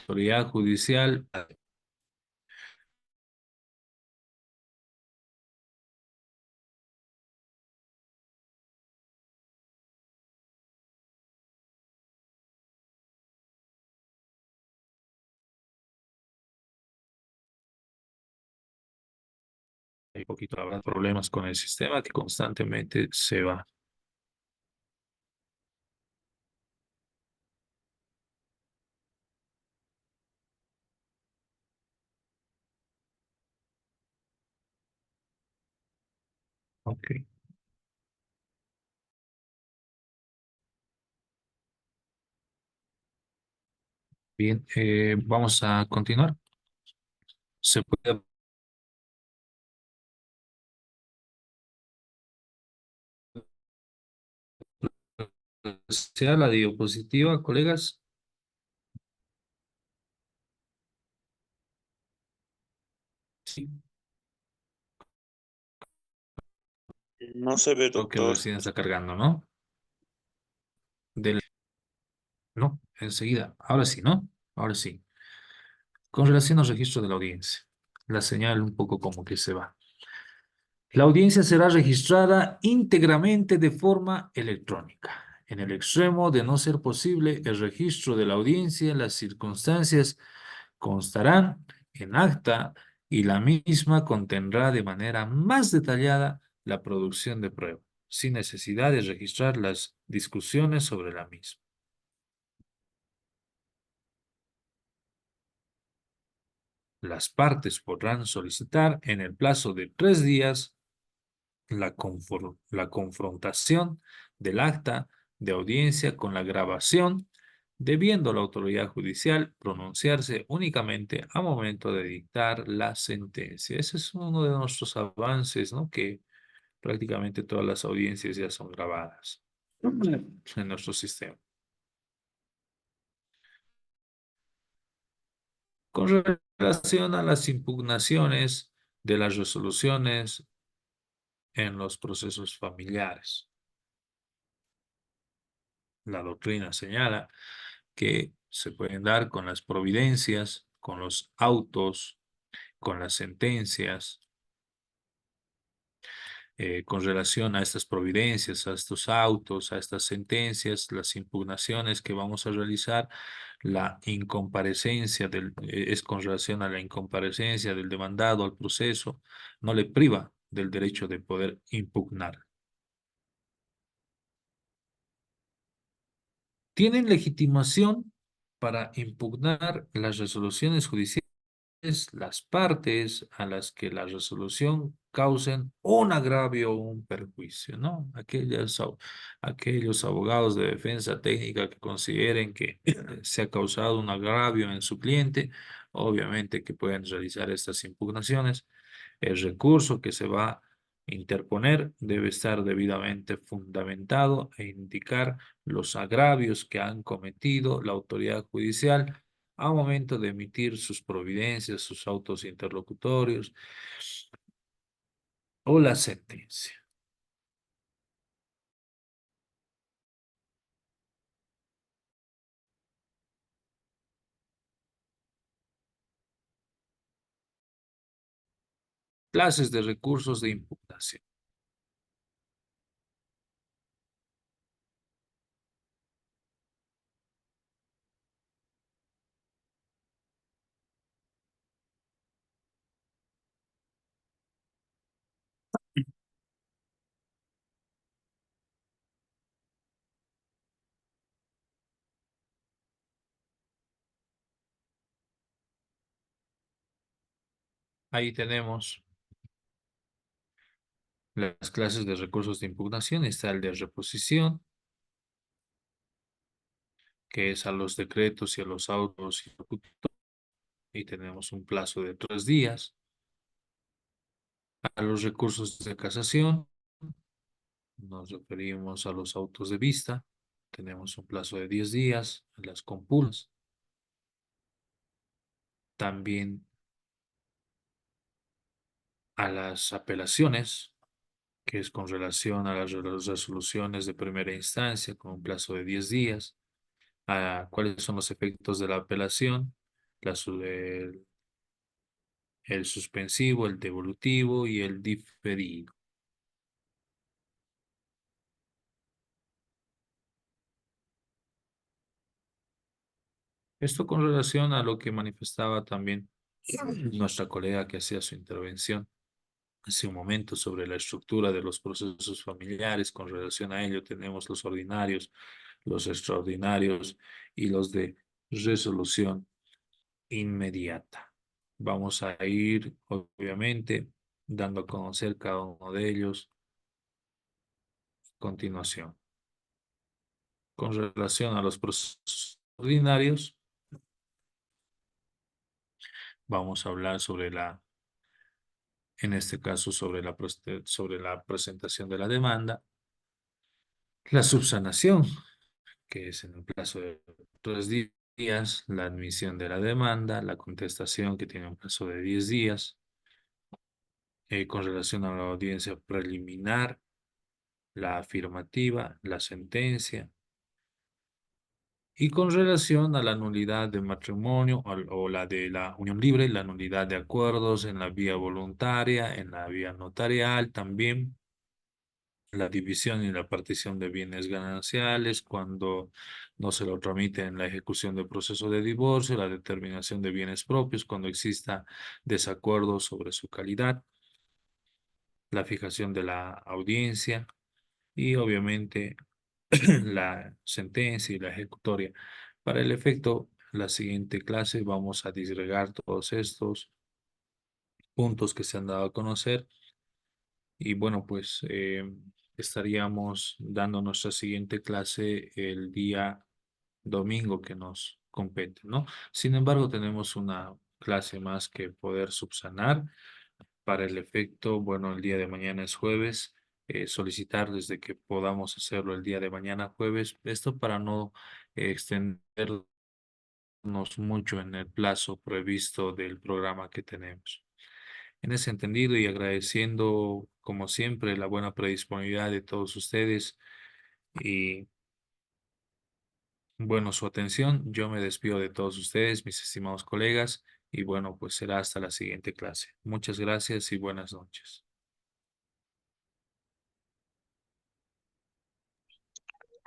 Speaker 5: autoridad judicial hay poquito habrá problemas con el sistema que constantemente se va. Ok. Bien, vamos a continuar. Se puede sea la diapositiva, colegas. Sí,
Speaker 6: No se ve,
Speaker 5: creo que
Speaker 6: doctor.
Speaker 5: recién está cargando, ¿no? Del... No, enseguida. Ahora sí, ¿no? Ahora sí. Con relación al registro de la audiencia, la señal un poco como que se va. La audiencia será registrada íntegramente de forma electrónica. En el extremo de no ser posible el registro de la audiencia, las circunstancias constarán en acta y la misma contendrá de manera más detallada la producción de prueba, sin necesidad de registrar las discusiones sobre la misma. Las partes podrán solicitar en el plazo de 3 días la confrontación del acta de audiencia con la grabación, debiendo la autoridad judicial pronunciarse únicamente a momento de dictar la sentencia. Ese es uno de nuestros avances, ¿no? Que prácticamente todas las audiencias ya son grabadas en nuestro sistema. Con relación a las impugnaciones de las resoluciones en los procesos familiares, la doctrina señala que se pueden dar con las providencias, con los autos, con las sentencias, con relación a estas providencias, a estos autos, a estas sentencias, las impugnaciones que vamos a realizar, la incomparecencia es con relación a la incomparecencia del demandado al proceso, no le priva del derecho de poder impugnar. Tienen legitimación para impugnar las resoluciones judiciales las partes a las que la resolución causen un agravio o un perjuicio, ¿no? Aquellos abogados de defensa técnica que consideren que se ha causado un agravio en su cliente, obviamente que pueden realizar estas impugnaciones. El recurso que se va a interponer debe estar debidamente fundamentado e indicar los agravios que han cometido la autoridad judicial a momento de emitir sus providencias, sus autos interlocutorios o la sentencia. Clases de recursos de impugnación. Ahí tenemos las clases de recursos de impugnación. Está el de reposición, que es a los decretos y a los autos y tenemos un plazo de 3 días. A los recursos de casación, nos referimos a los autos de vista, tenemos un plazo de 10 días. A las compulsas, también a las apelaciones, que es con relación a las resoluciones de primera instancia con un plazo de 10 días, a cuáles son los efectos de la apelación, el suspensivo, el devolutivo y el diferido. Esto con relación a lo que manifestaba también nuestra colega que hacía su intervención hace un momento sobre la estructura de los procesos familiares. Con relación a ello tenemos los ordinarios, los extraordinarios y los de resolución inmediata. Vamos a ir, obviamente, dando a conocer cada uno de ellos a continuación. Con relación a los procesos ordinarios, vamos a hablar sobre en este caso, sobre la presentación de la demanda, la subsanación, que es en el plazo de 3 días, la admisión de la demanda, la contestación, que tiene un plazo de 10 días, con relación a la audiencia preliminar, la afirmativa, la sentencia, y con relación a la nulidad de matrimonio o la de la unión libre, la nulidad de acuerdos en la vía voluntaria, en la vía notarial también, la división y la partición de bienes gananciales cuando no se lo tramite en la ejecución del proceso de divorcio, la determinación de bienes propios cuando exista desacuerdo sobre su calidad, la fijación de la audiencia y obviamente la sentencia y la ejecutoria. Para el efecto, la siguiente clase vamos a disgregar todos estos puntos que se han dado a conocer y bueno, pues estaríamos dando nuestra siguiente clase el día domingo que nos compete, ¿no? Sin embargo, tenemos una clase más que poder subsanar. Para el efecto, bueno, el día de mañana es jueves, solicitar desde que podamos hacerlo el día de mañana jueves, esto para no extendernos mucho en el plazo previsto del programa que tenemos. En ese entendido y agradeciendo, como siempre, la buena predisponibilidad de todos ustedes y, bueno, su atención, yo me despido de todos ustedes, mis estimados colegas, y bueno, pues será hasta la siguiente clase. Muchas gracias y buenas noches.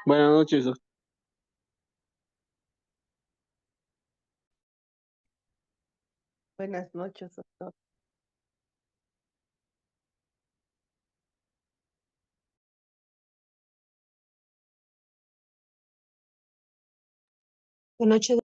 Speaker 7: Buenas noches, doctor.
Speaker 2: Buenas noches, doctor.
Speaker 8: Buenas noches.